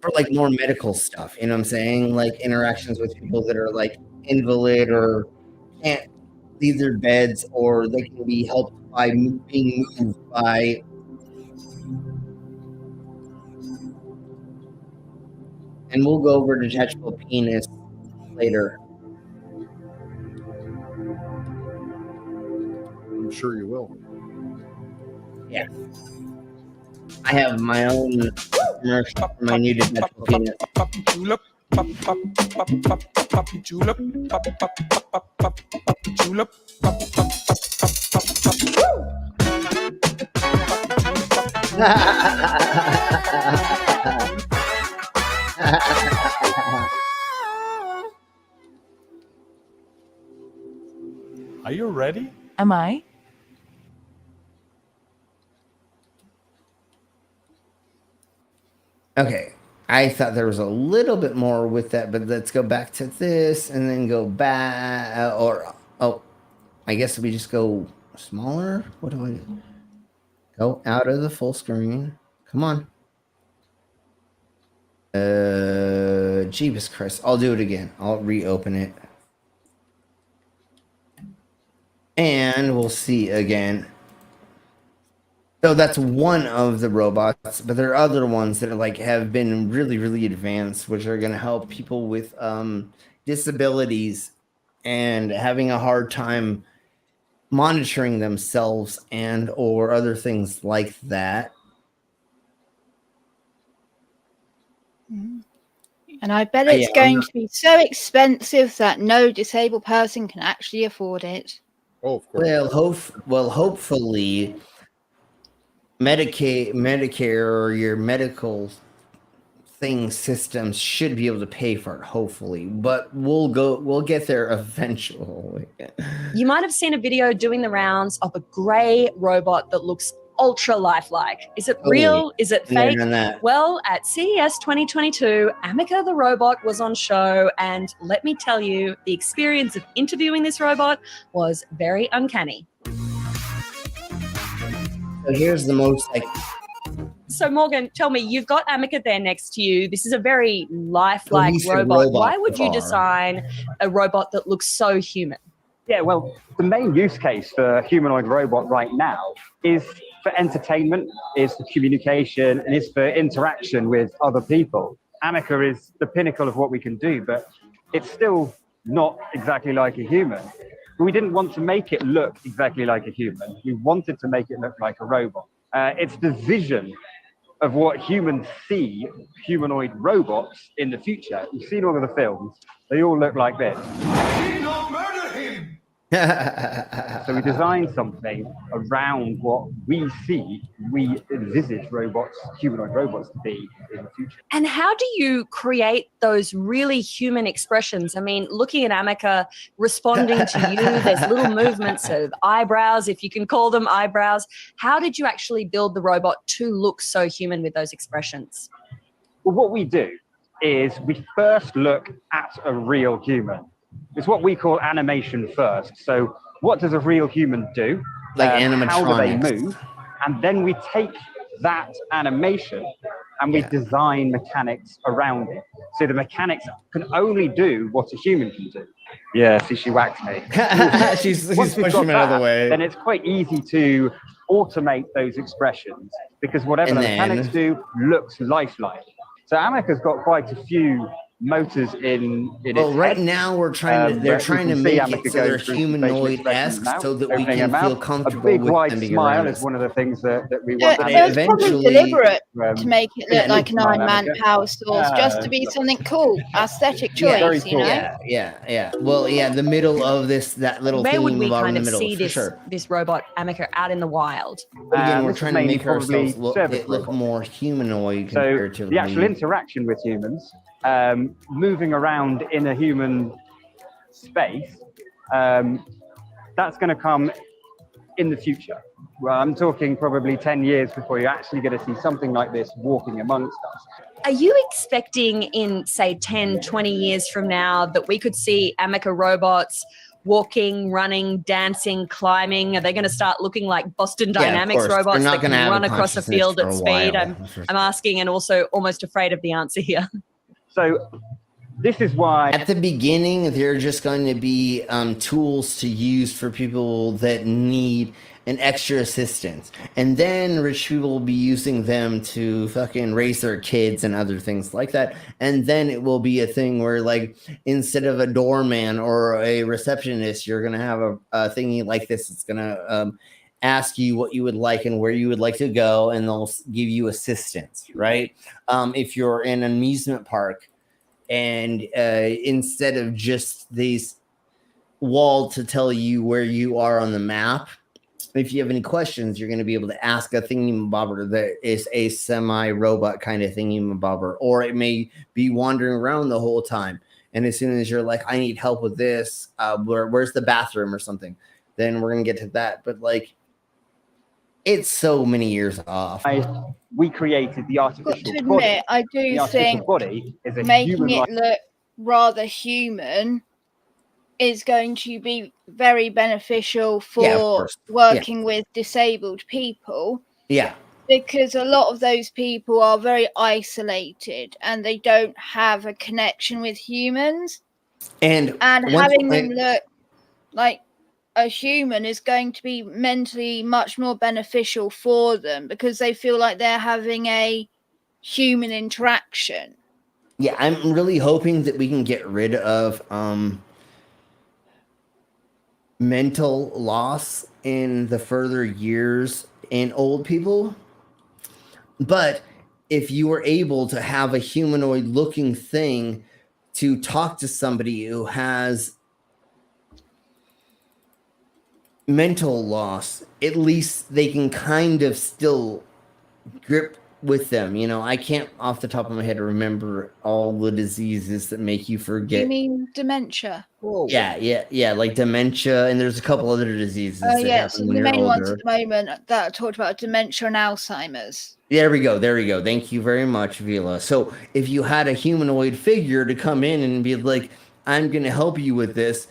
For like more medical stuff, you know what I'm saying? Like interactions with people that are like invalid or can't leave their beds, or they can be helped by being moved by. And we'll go over detachable penis later. I'm sure you will. Yeah. I have my own commercial for my new detachable penis. Are you ready? Am I? Okay, I thought there was a little bit more with that, but let's go back to this and then go back, I guess we just go smaller. What do I do? Go out of the full screen. Come on. Jeebus Christ. I'll do it again. I'll reopen it. And we'll see again. So that's one of the robots, but there are other ones that are like have been really, really advanced, which are going to help people with disabilities and having a hard time monitoring themselves and or other things like that. And I bet it's going to be so expensive that no disabled person can actually afford it. Oh, of course. Well, hopefully Medicare or your medical systems should be able to pay for it, hopefully, but we'll get there eventually. You might have seen a video doing the rounds of a gray robot that looks ultra lifelike. Is it real? Is it fake? Well, at CES 2022, Amica the robot was on show, and let me tell you, the experience of interviewing this robot was very uncanny. So here's the most So Morgan, tell me, you've got Amica there next to you. This is a very lifelike robot. Why would you design a robot that looks so human? Yeah, well, the main use case for a humanoid robot right now is for entertainment, is for communication, and is for interaction with other people. Amica is the pinnacle of what we can do, but it's still not exactly like a human. We didn't want to make it look exactly like a human. We wanted to make it look like a robot. It's the vision of what humans see humanoid robots in the future. You've seen all of the films. They all look like this. So we designed something around what we envisage humanoid robots to be in the future. And how do you create those really human expressions? I mean, looking at Amica responding to you, there's little movements of eyebrows, if you can call them eyebrows. How did you actually build the robot to look so human with those expressions? Well, what we do is we first look at a real human. It's what we call animation first. So what does a real human do? Like animatronics. How do they animatronics. move? And then we take that animation and we design mechanics around it. So the mechanics can only do what a human can do. Yeah, see, she whacked me. she's Once we've pushing got me out of the that, way. then it's quite easy to automate those expressions because whatever And the then- mechanics do looks lifelike. So Amica's got quite a few motors in Well, its right head. now we're trying to. They're Where we trying to can see make Amica it so going they're through some facial expressions humanoid-esque, now, so that we opening her can feel mouth. comfortable A big with wide them being smile around is us. one of the things that we Yeah, want. it was probably eventually- deliberate to make it look yeah, like an come on, Iron Man Amica. power source, just to be Yeah. something cool, aesthetic choice, very you know? Yeah. Well, yeah, the middle of that little Where would theme we about kind in of the middle, see for this sure. this robot Amica out in the wild? Again, we're this is trying to mainly make ourselves probably service look robots. more humanoid So comparatively. the actual interaction with humans, moving around in a human space, that's going to come in the future. Well, I'm talking probably 10 years before you're actually going to see something like this walking amongst us. Are you expecting in, say, 10, 20 years from now that we could see Amica robots walking, running, dancing, climbing? Are they going to start looking like Boston Dynamics course. They're robots not that gonna can have run a across a consciousness field for at a speed? while. I'm asking and also almost afraid of the answer here. So this is why at the beginning they're just going to be tools to use for people that need an extra assistance, and then rich people will be using them to fucking raise their kids and other things like that. And then it will be a thing where, like, instead of a doorman or a receptionist, you're gonna have a thingy like this. It's gonna ask you what you would like and where you would like to go, and they'll give you assistance, right? If you're in an amusement park, and instead of just these wall to tell you where you are on the map, if you have any questions, you're going to be able to ask a thingy-mabobber that is a semi-robot kind of thingy-mabobber, or it may be wandering around the whole time. And as soon as you're like, I need help with this, where's the bathroom or something, then we're going to get to that. But, like, it's so many years off. We created the artificial To admit, body. I The do artificial think body is a making human-like. it look rather human is going to be very beneficial for working with disabled people. Yeah. Because a lot of those people are very isolated and they don't have a connection with humans. And having them look like a human is going to be mentally much more beneficial for them because they feel like they're having a human interaction. Yeah, I'm really hoping that we can get rid of mental loss in the further years in old people. But if you were able to have a humanoid looking thing to talk to somebody who has mental loss, at least they can kind of still grip with them. You know, I can't off the top of my head remember all the diseases that make you forget. You mean dementia? Yeah, like dementia, and there's a couple other diseases that Yeah, happen so when the you're main ones older. at the moment that I talked about, dementia and Alzheimer's. There we go. Thank you very much, Vila. So if you had a humanoid figure to come in and be like, I'm going to help you with this,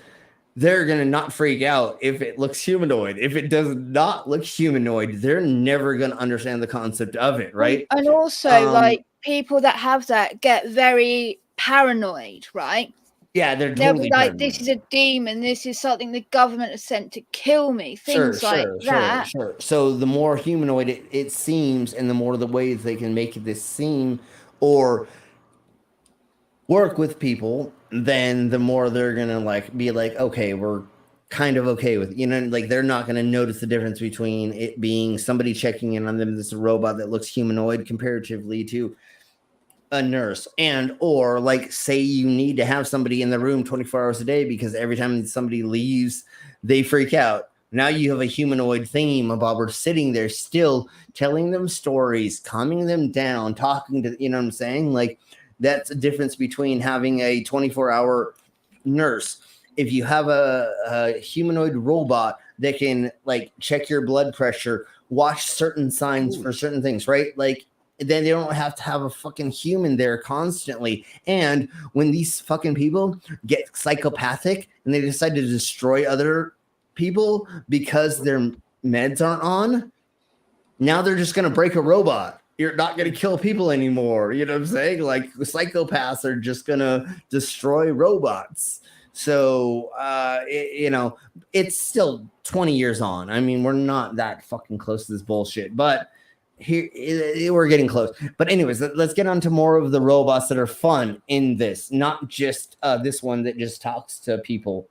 they're going to not freak out if it looks humanoid. If it does not look humanoid, they're never going to understand the concept of it, right? And also, like, people that have that get very paranoid, right? Yeah, they're They'll totally be like, paranoid. this is a demon, this is something the government has sent to kill me, things like that. Sure. So the more humanoid it seems, and the more the ways they can make this seem or work with people, then the more they're gonna like be like, okay, we're kind of okay with it. You know, like they're not gonna notice the difference between it being somebody checking in on them that's a robot that looks humanoid comparatively to a nurse, and or like say you need to have somebody in the room 24 hours a day because every time somebody leaves, they freak out. Now you have a humanoid thingamabob sitting there still telling them stories, calming them down, talking to, you know what I'm saying? Like that's a difference between having a 24-hour nurse. If you have a humanoid robot that can like check your blood pressure, watch certain signs for certain things, right? Like then they don't have to have a fucking human there constantly. And when these fucking people get psychopathic and they decide to destroy other people because their meds aren't on, now they're just going to break a robot. You're not going to kill people anymore. You know what I'm saying? Like psychopaths are just going to destroy robots. So, it's still 20 years on. I mean, we're not that fucking close to this bullshit, but here we're getting close. But anyways, let's get on to more of the robots that are fun in this, not just this one that just talks to people.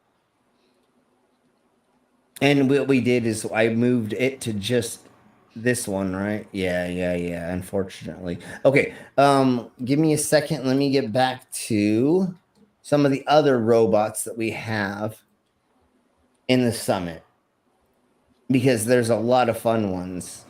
And what we did is I moved it to just this one, right? Yeah. Unfortunately. Okay. Give me a second. Let me get back to some of the other robots that we have in the summit, because there's a lot of fun ones.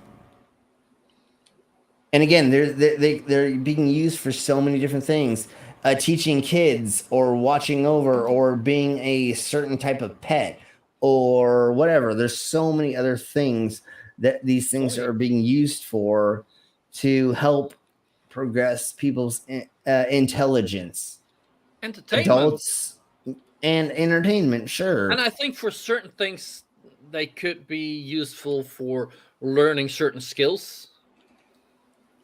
And again, they're being used for so many different things. Teaching kids or watching over or being a certain type of pet or whatever. There's so many other things that these things are being used for to help progress people's intelligence. Entertainment. Adults and entertainment, sure. And I think for certain things, they could be useful for learning certain skills.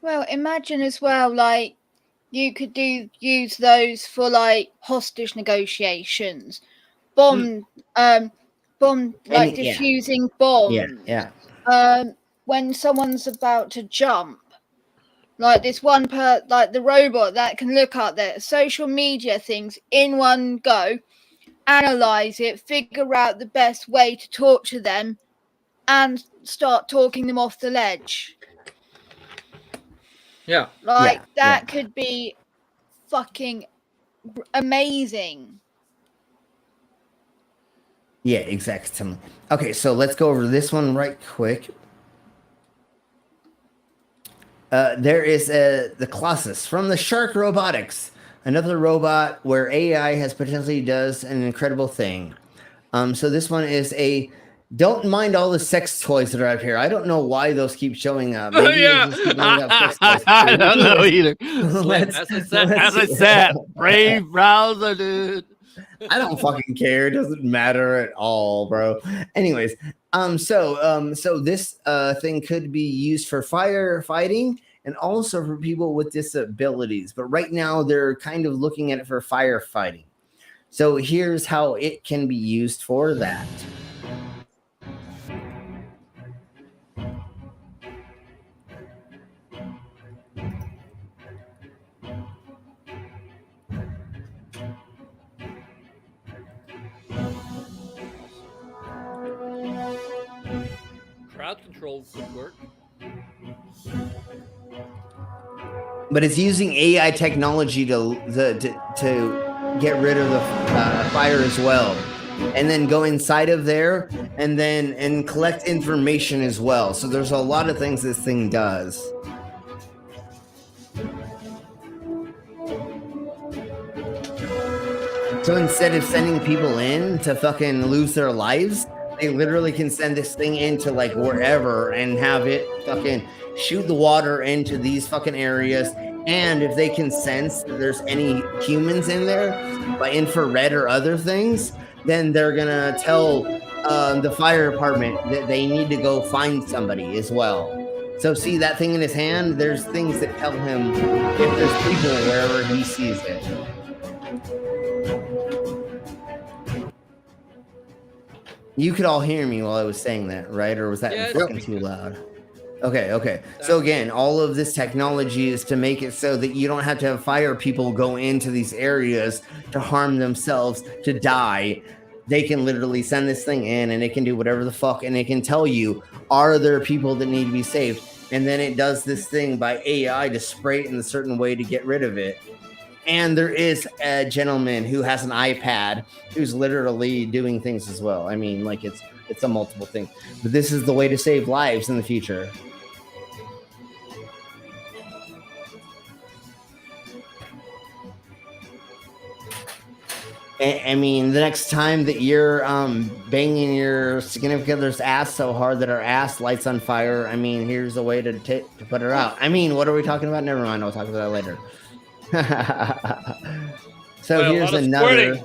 Well, imagine as well, like you could use those for like hostage negotiations, diffusing bombs. Yeah. When someone's about to jump, like this one like the robot that can look up their social media things in one go, analyze it, figure out the best way to talk to them, and start talking them off the ledge. Yeah. That could be fucking amazing. Yeah, exactly. Okay, so let's go over this one right quick. There is the Colossus from the Shark Robotics, another robot where AI has potentially does an incredible thing. So this one is don't mind all the sex toys that are out here. I don't know why those keep showing up. Maybe just keep up sex toys. I don't know either. As I said, brave browser, dude. I don't fucking care. It doesn't matter at all, bro. Anyways, so this thing could be used for firefighting and also for people with disabilities. But right now they're kind of looking at it for firefighting. So here's how it can be used for that. Crowd control could work. But it's using AI technology to get rid of the fire as well, and then go inside of there and collect information as well. So there's a lot of things this thing does. So instead of sending people in to fucking lose their lives, they literally can send this thing into like wherever and have it fucking shoot the water into these fucking areas. And if they can sense that there's any humans in there by infrared or other things, then they're gonna tell the fire department that they need to go find somebody as well. So see that thing in his hand? There's things that tell him if there's people wherever he sees it. You could all hear me while I was saying that, right? Or was that fucking too loud? Okay. So again, all of this technology is to make it so that you don't have to have fire people go into these areas to harm themselves, to die. They can literally send this thing in and it can do whatever the fuck, and it can tell you, are there people that need to be saved? and then it does this thing by AI to spray it in a certain way to get rid of it. And there is a gentleman who has an iPad who's literally doing things as well. I mean, like it's a multiple thing, but this is the way to save lives in the future. I mean, the next time that you're banging your significant other's ass so hard that her ass lights on fire, I mean, here's a way to put her out. I mean, what are we talking about? Never mind. I'll talk about that later. So well, here's another.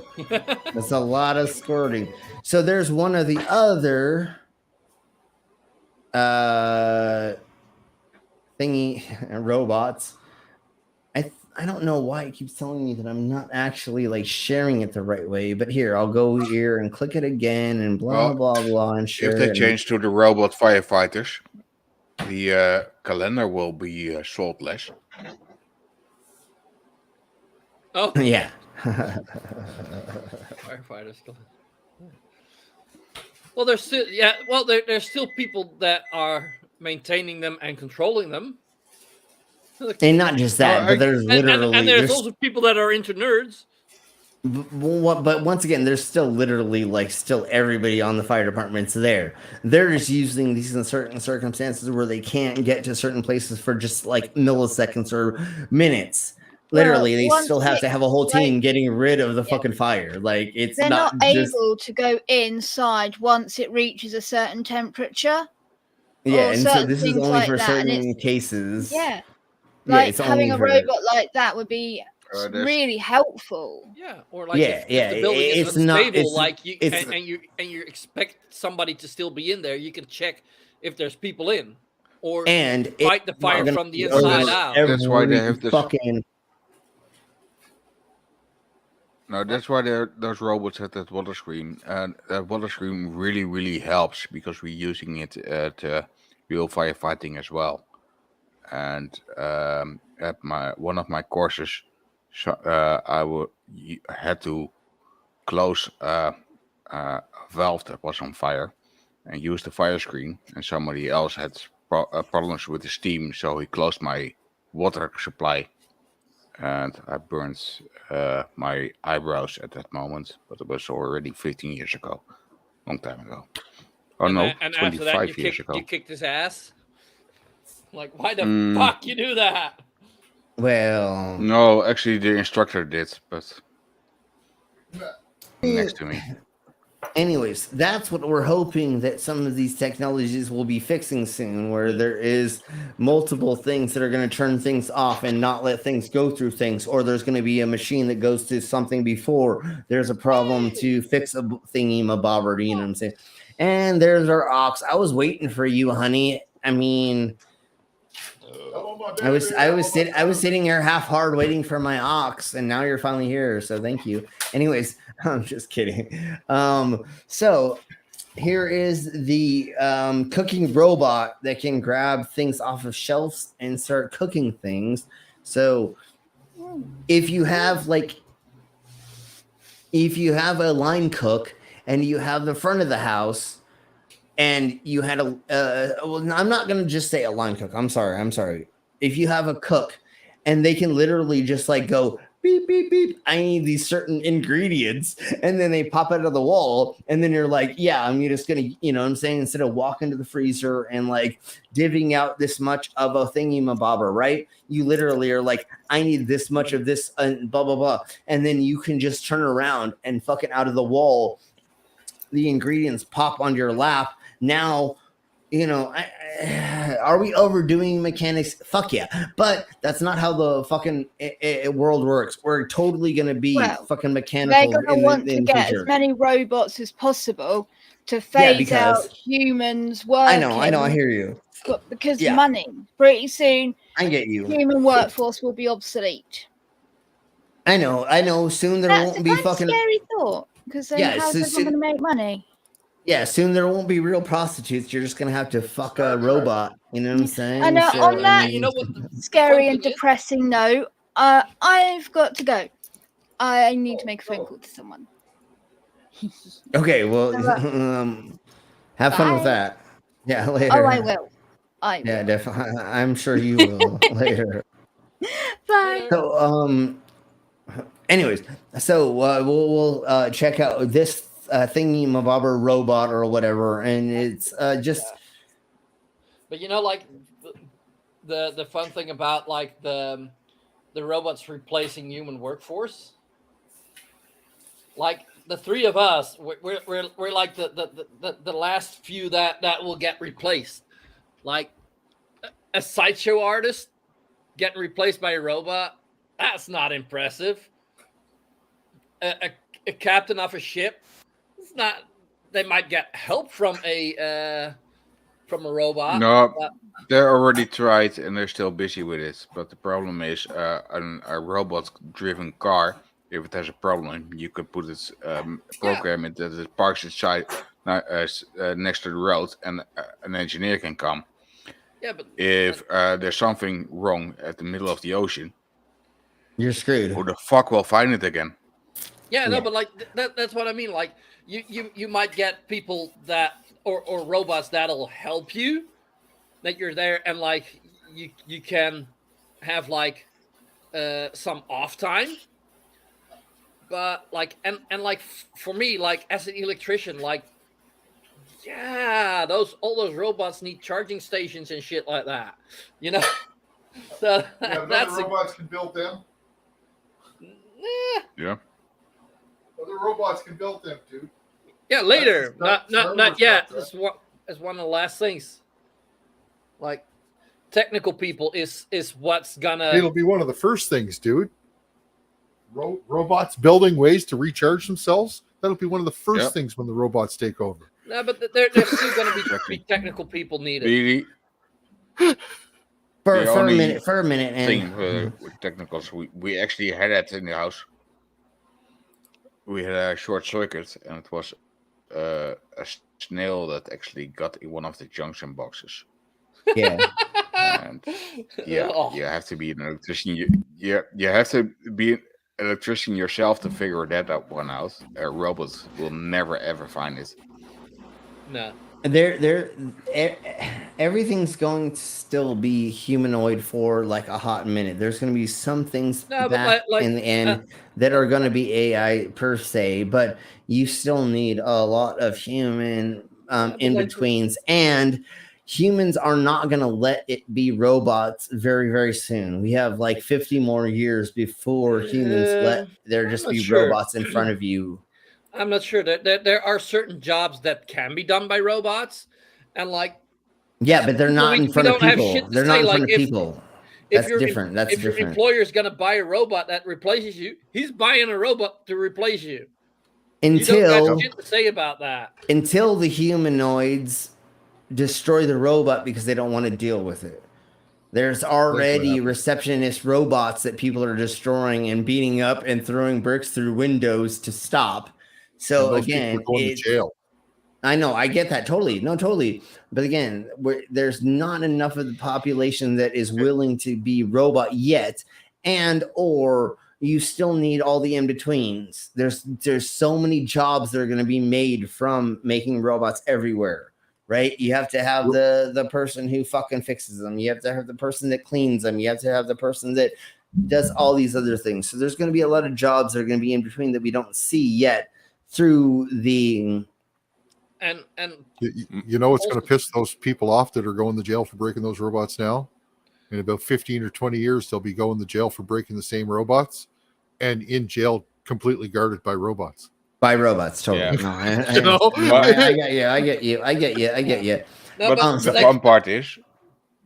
That's a lot of squirting. So there's one of the other thingy robots. I don't know why it keeps telling me that I'm not actually like sharing it the right way, but here I'll go here and click it again and blah blah blah and share. If they change to the robot firefighters, the calendar will be sold less. Oh yeah. Firefighters. Well, there's still there's still people that are maintaining them and controlling them. And not just that, but there's literally and there's also people that are into nerds. But once again, there's still literally still everybody on the fire department's there. They're just using these in certain circumstances where they can't get to certain places for just like milliseconds or minutes. Literally, they still have to have a whole team getting rid of the fucking fire. Like they're not able to go inside once it reaches a certain temperature. Yeah, and so this is only for certain cases. Yeah. Like having a robot like that would be really helpful. Yeah, or like if the building is unstable, and you expect somebody to still be in there, you can check if there's people in, or fight the fire from the inside out. That's why they have this fucking. No, that's why those robots have that water screen, and that water screen really helps because we're using it at real firefighting as well. And at one of my courses, I had to close a valve that was on fire and use the fire screen. And somebody else had problems with the steam, so he closed my water supply, and I burned my eyebrows at that moment. But it was already 15 years ago, long time ago. Oh no, and 25 after that, years ago. You kicked his ass. Like, why the fuck you do that? Well, no, actually, the instructor did, but next to me. Anyways, that's what we're hoping that some of these technologies will be fixing soon, where there is multiple things that are going to turn things off and not let things go through things, or there's going to be a machine that goes to something before there's a problem to fix a thingy mabobber, you know what I'm saying? And there's our ox. I was waiting for you, honey. I mean, I was sitting here half hard waiting for my ox, and now you're finally here. So thank you. Anyways, I'm just kidding. So here is the cooking robot that can grab things off of shelves and start cooking things. So if you have a line cook and you have the front of the house, and you had well, I'm not going to just say a line cook. I'm sorry. If you have a cook and they can literally just go beep, beep, beep, I need these certain ingredients, and then they pop out of the wall, and then you're like, yeah, I'm just going to, you know what I'm saying? Instead of walking to the freezer and divvying out this much of a thingy mabobber, right? You literally are like, I need this much of this and blah, blah, blah. And then you can just turn around and fucking out of the wall, the ingredients pop onto your lap. Now, are we overdoing mechanics? Fuck yeah. But that's not how the fucking world works. We're totally going to be fucking mechanical. They're going to want to get as many robots as possible to phase out humans working. I know. I hear you. Because money. Pretty soon, I get you. Human workforce will be obsolete. I know. Soon there won't be fucking... scary thought. Because then how's everyone going to make money? Yeah, soon there won't be real prostitutes. You're just gonna have to fuck a robot. You know what I'm saying? And on that scary and depressing note, I've got to go. I need to make a phone call to someone. Okay, well, have fun with that. Yeah, later. Oh, I will. Yeah, definitely. I'm sure you will later. Bye. So, anyways, so we'll check out this thingy-mabobber robot or whatever, and it's just. But like the fun thing about like the robots replacing human workforce, like the three of us, we're like the last few that will get replaced. Like a sideshow artist getting replaced by a robot, that's not impressive. A captain of a ship, it's not. They might get help from a robot. No, but they already tried and they're still busy with it. But the problem is, a robot-driven car, if it has a problem, you could put it, program it that it parks inside next to the road, and an engineer can come. Yeah, but if there's something wrong at the middle of the ocean, you're screwed. Who the fuck will find it again? Yeah, no, but like that's what I mean. Like you might get people that or robots that'll help you, that you're there, and like you can have like some off time. But like and like for me, like as an electrician, like yeah, all those robots need charging stations and shit like that. So that's robots can build them. Yeah. Other robots can build them, dude. Yeah, later. Not yet. It's one of the last things. Like technical people is what's gonna. It'll be one of the first things, dude. Robots building ways to recharge themselves. That'll be one of the first things when the robots take over. No, but there's still going to be technical people needed. Really? For a minute, thing with technicals, we actually had that in the house. We had a short circuit, and it was a snail that actually got in one of the junction boxes. Yeah. And you have to be an electrician. You have to be an electrician yourself to figure that one out. Robots will never ever find it. No. Everything's going to still be humanoid for like a hot minute. There's going to be some things back in the end that are going to be AI per se, but you still need a lot of human in betweens, and humans are not going to let it be robots very, very soon. We have like 50 more years before humans let there just be robots in front of you. I'm not sure that there are certain jobs that can be done by robots, and like but they're not in front of people. They're not in front of people. That's different. That's different. If your employer is gonna buy a robot that replaces you, he's buying a robot to replace you. You don't have shit to say about that. Until the humanoids destroy the robot because they don't want to deal with it. There's already receptionist robots that people are destroying and beating up and throwing bricks through windows to stop. So again, going to jail. I know, I get that totally. No, totally. But again, there's not enough of the population that is willing to be robot yet, and or you still need all the in-betweens. There's so many jobs that are going to be made from making robots everywhere, right? You have to have the person who fucking fixes them. You have to have the person that cleans them. You have to have the person that does all these other things. So there's going to be a lot of jobs that are going to be in between that we don't see yet through the and you know what's going to piss those people off that are going to jail for breaking those robots now? In about 15 or 20 years, they'll be going to jail for breaking the same robots and in jail completely guarded by robots. By robots, totally. Yeah. No, I get you. No, but the fun part is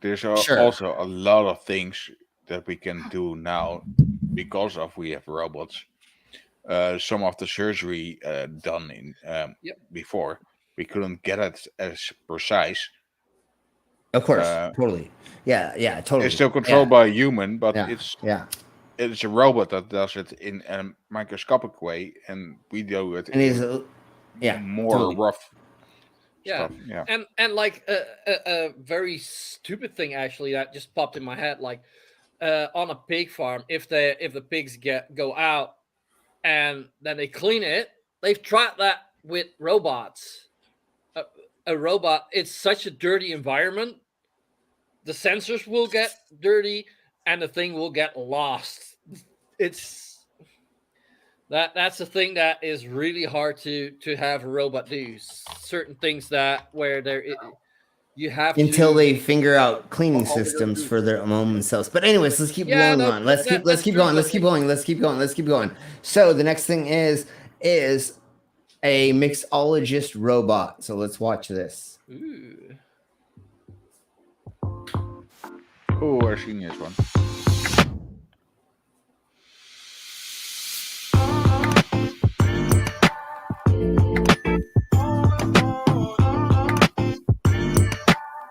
there's also a lot of things that we can do now because of we have robots. Some of the surgery done in before, we couldn't get it as precise. Of course, totally. Yeah, totally. It's still controlled by a human, but it's it's a robot that does it in a microscopic way, and we do it in more rough. Yeah. Stuff. Yeah. And like a very stupid thing actually that just popped in my head, like on a pig farm, if the pigs go out and then they clean it, they've tried that with robots. A robot, it's such a dirty environment the sensors will get dirty and the thing will get lost. It's that's the thing that is really hard to have a robot do. Certain things that where you have until to, they figure out cleaning systems for their own themselves. But anyways, let's keep going on. Let's keep going. So the next thing is a mixologist robot. So let's watch this. Ooh. Oh, I've seen this one.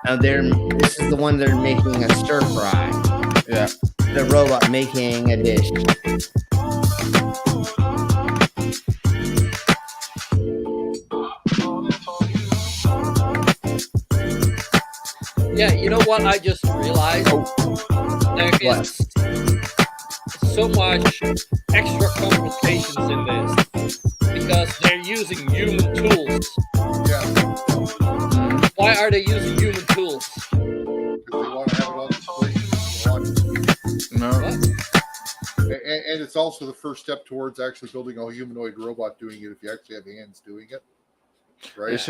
Now this is the one they're making a stir fry. Yeah. The robot making a dish. Yeah, you know what I just realized? There is so much extra complications in this because they're using human tools. Yeah. Why are they using human tools? Because they want to have it on display. No. And it's also the first step towards actually building a humanoid robot doing it if you actually have hands doing it. Right? It's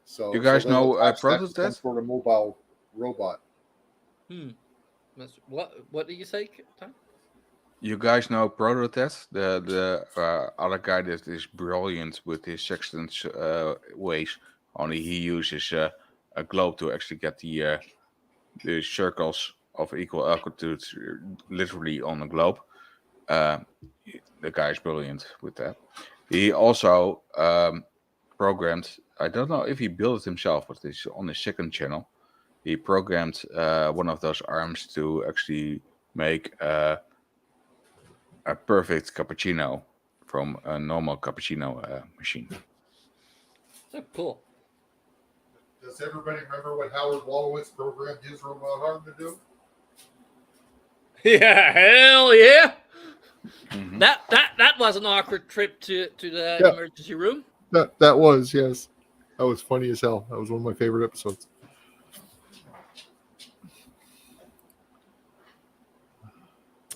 so you guys know Prototype? For a mobile robot. What did you say, Tom? You guys know Prototype, the other guy that is brilliant with his sextant ways. Only he uses a globe to actually get the circles of equal altitude literally on the globe. The guy is brilliant with that. He also programmed, I don't know if he built it himself, but it's on his second channel. He programmed one of those arms to actually make a perfect cappuccino from a normal cappuccino machine. So cool. Does everybody remember what Howard Wolowitz programmed his robot arm to do? Yeah, hell yeah. Mm-hmm. That was an awkward trip to the emergency room. That was, yes. That was funny as hell. That was one of my favorite episodes.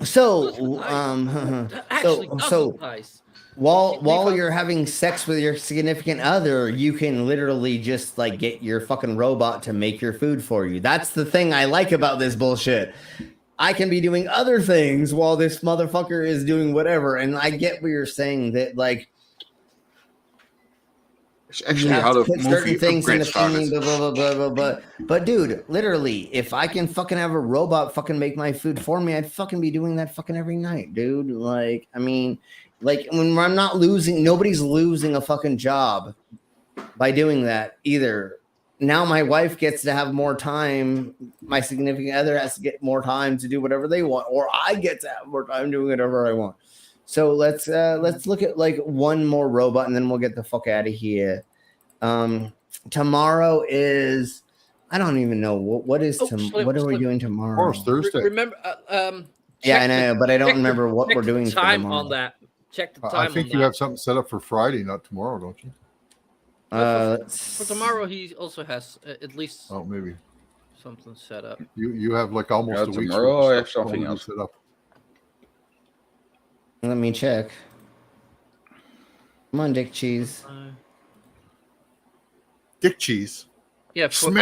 So, nice. While you're having sex with your significant other, you can literally just like get your fucking robot to make your food for you. That's the thing I like about this bullshit. I can be doing other things while this motherfucker is doing whatever. And I get what you're saying that like it's actually how the movie things in the started. But dude, literally, if I can fucking have a robot fucking make my food for me, I'd fucking be doing that fucking every night, dude. Like, I mean, like when I'm not losing, nobody's losing a fucking job by doing that either. Now my wife gets to have more time. My significant other has to get more time to do whatever they want, or I get to have more time doing whatever I want. So let's look at like one more robot and then we'll get the fuck out of here. Tomorrow is I don't even know what are we doing tomorrow? Tomorrow's Thursday. Remember yeah, I know, but I don't remember what we're doing for time tomorrow. on that. Check the time. I think you have something set up for Friday, not tomorrow, don't you? For tomorrow, he also has at least maybe something set up. You have like almost a week. Tomorrow I have something else set up. Let me check. Come on, Dick Cheese. Dick Cheese. Yeah, for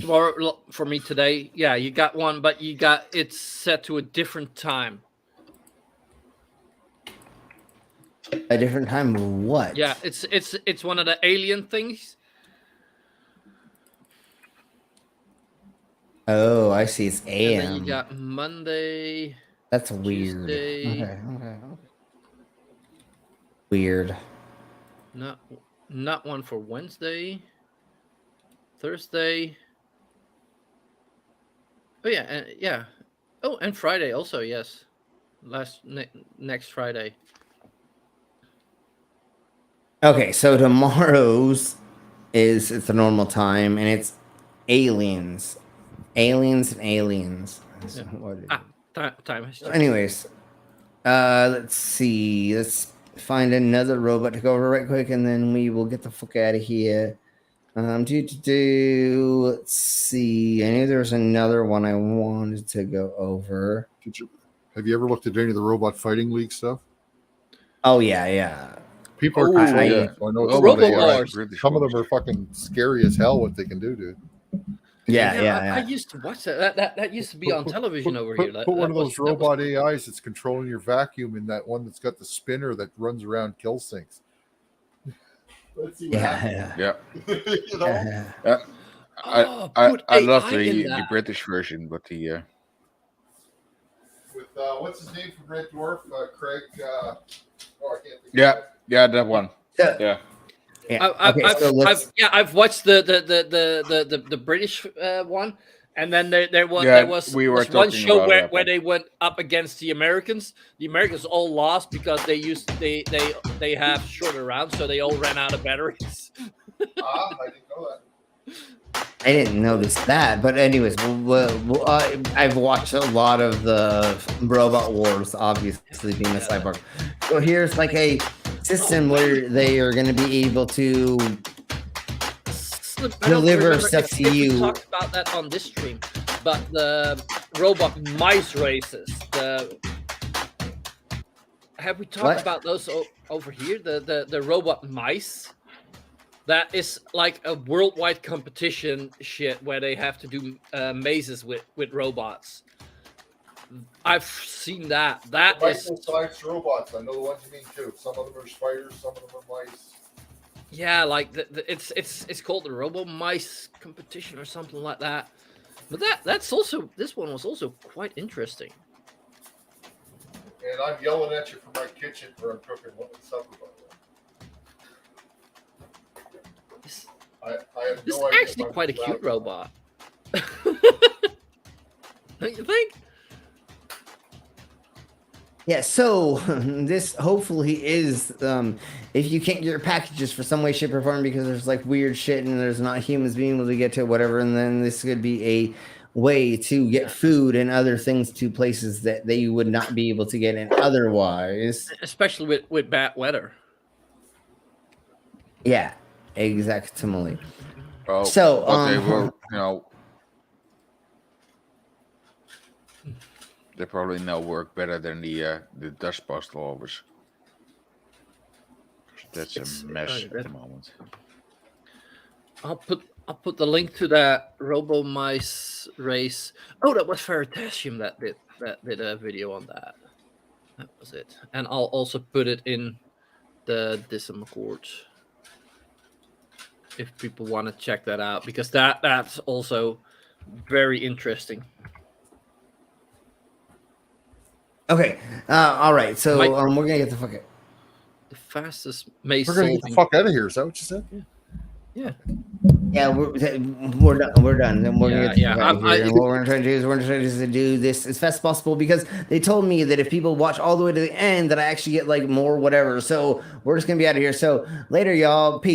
tomorrow for me today. Yeah, you got one, but it's set to a different time. A different time of what? Yeah, it's one of the alien things. Oh, I see. It's AM. And then you got Monday. That's weird. Tuesday. Okay. Weird. Not one for Wednesday. Thursday. Oh yeah, Oh, and Friday also, yes. Next Friday. Okay, so tomorrow's it's the normal time and it's aliens. Aliens. Yeah. Time has changed. Anyways, let's see. Let's find another robot to go over right quick, and then we will get the fuck out of here. Let's see. I knew there was another one I wanted to go over. Have you ever looked at any of the Robot Fighting League stuff? Oh yeah. People are controlling. I know some of them are fucking scary as hell. What they can do, dude. Yeah. I used to watch that. That used to be on television over here. Put one of those robot AIs that's controlling your vacuum in that one that's got the spinner that runs around, kills things. Let's see what happens. Yeah. You know? I love the British version, but the with what's his name from Red Dwarf? Craig. I can't think. Yeah, that one. Yeah. I've watched the British one, and then there was one show where they went up against the Americans. The Americans all lost because they have shorter rounds, so they all ran out of batteries. I didn't know that. I didn't notice that, but anyways, I've watched a lot of the Robot Wars, obviously being a sidebar. So here's like a system where they are going to be able to deliver stuff to you. We talked about that on this stream, but the robot mice races. Have we talked about those over here? The robot mice. That is like a worldwide competition shit where they have to do mazes with robots. I've seen that. That is types robots. I know the ones you mean too. Some of them are spiders, some of them are mice. Yeah, like it's called the Robo Mice competition or something like that. But that's also, this one was also quite interesting. And I'm yelling at you from my kitchen where I'm cooking supper, by the way. This is actually quite a cute robot. Don't you think? Yeah, so this hopefully is if you can't get your packages for some way, shape, or form because there's like weird shit and there's not humans being able to get to it, whatever, and then this could be a way to get food and other things to places that they would not be able to get in otherwise. Especially with bad weather. Yeah, exactly. Well, so they were, they probably now work better than the dust postal overs. That's a mess at the moment. I'll put the link to that Robo Mice race. Oh, that was Veritasium that did a video on that. That was it. And I'll also put it in the Discord if people want to check that out, because that's also very interesting. Okay. All right. So we're gonna get the fuck out. The fastest maze. We're gonna get the fuck out of here. Is that what you said? Yeah. Yeah, we're done. We're done. Then we're gonna get the fuck out of here. And what we're gonna try to do is we're gonna try to do this as fast as possible, because they told me that if people watch all the way to the end, that I actually get like more whatever. So we're just gonna be out of here. So later, y'all. Peace.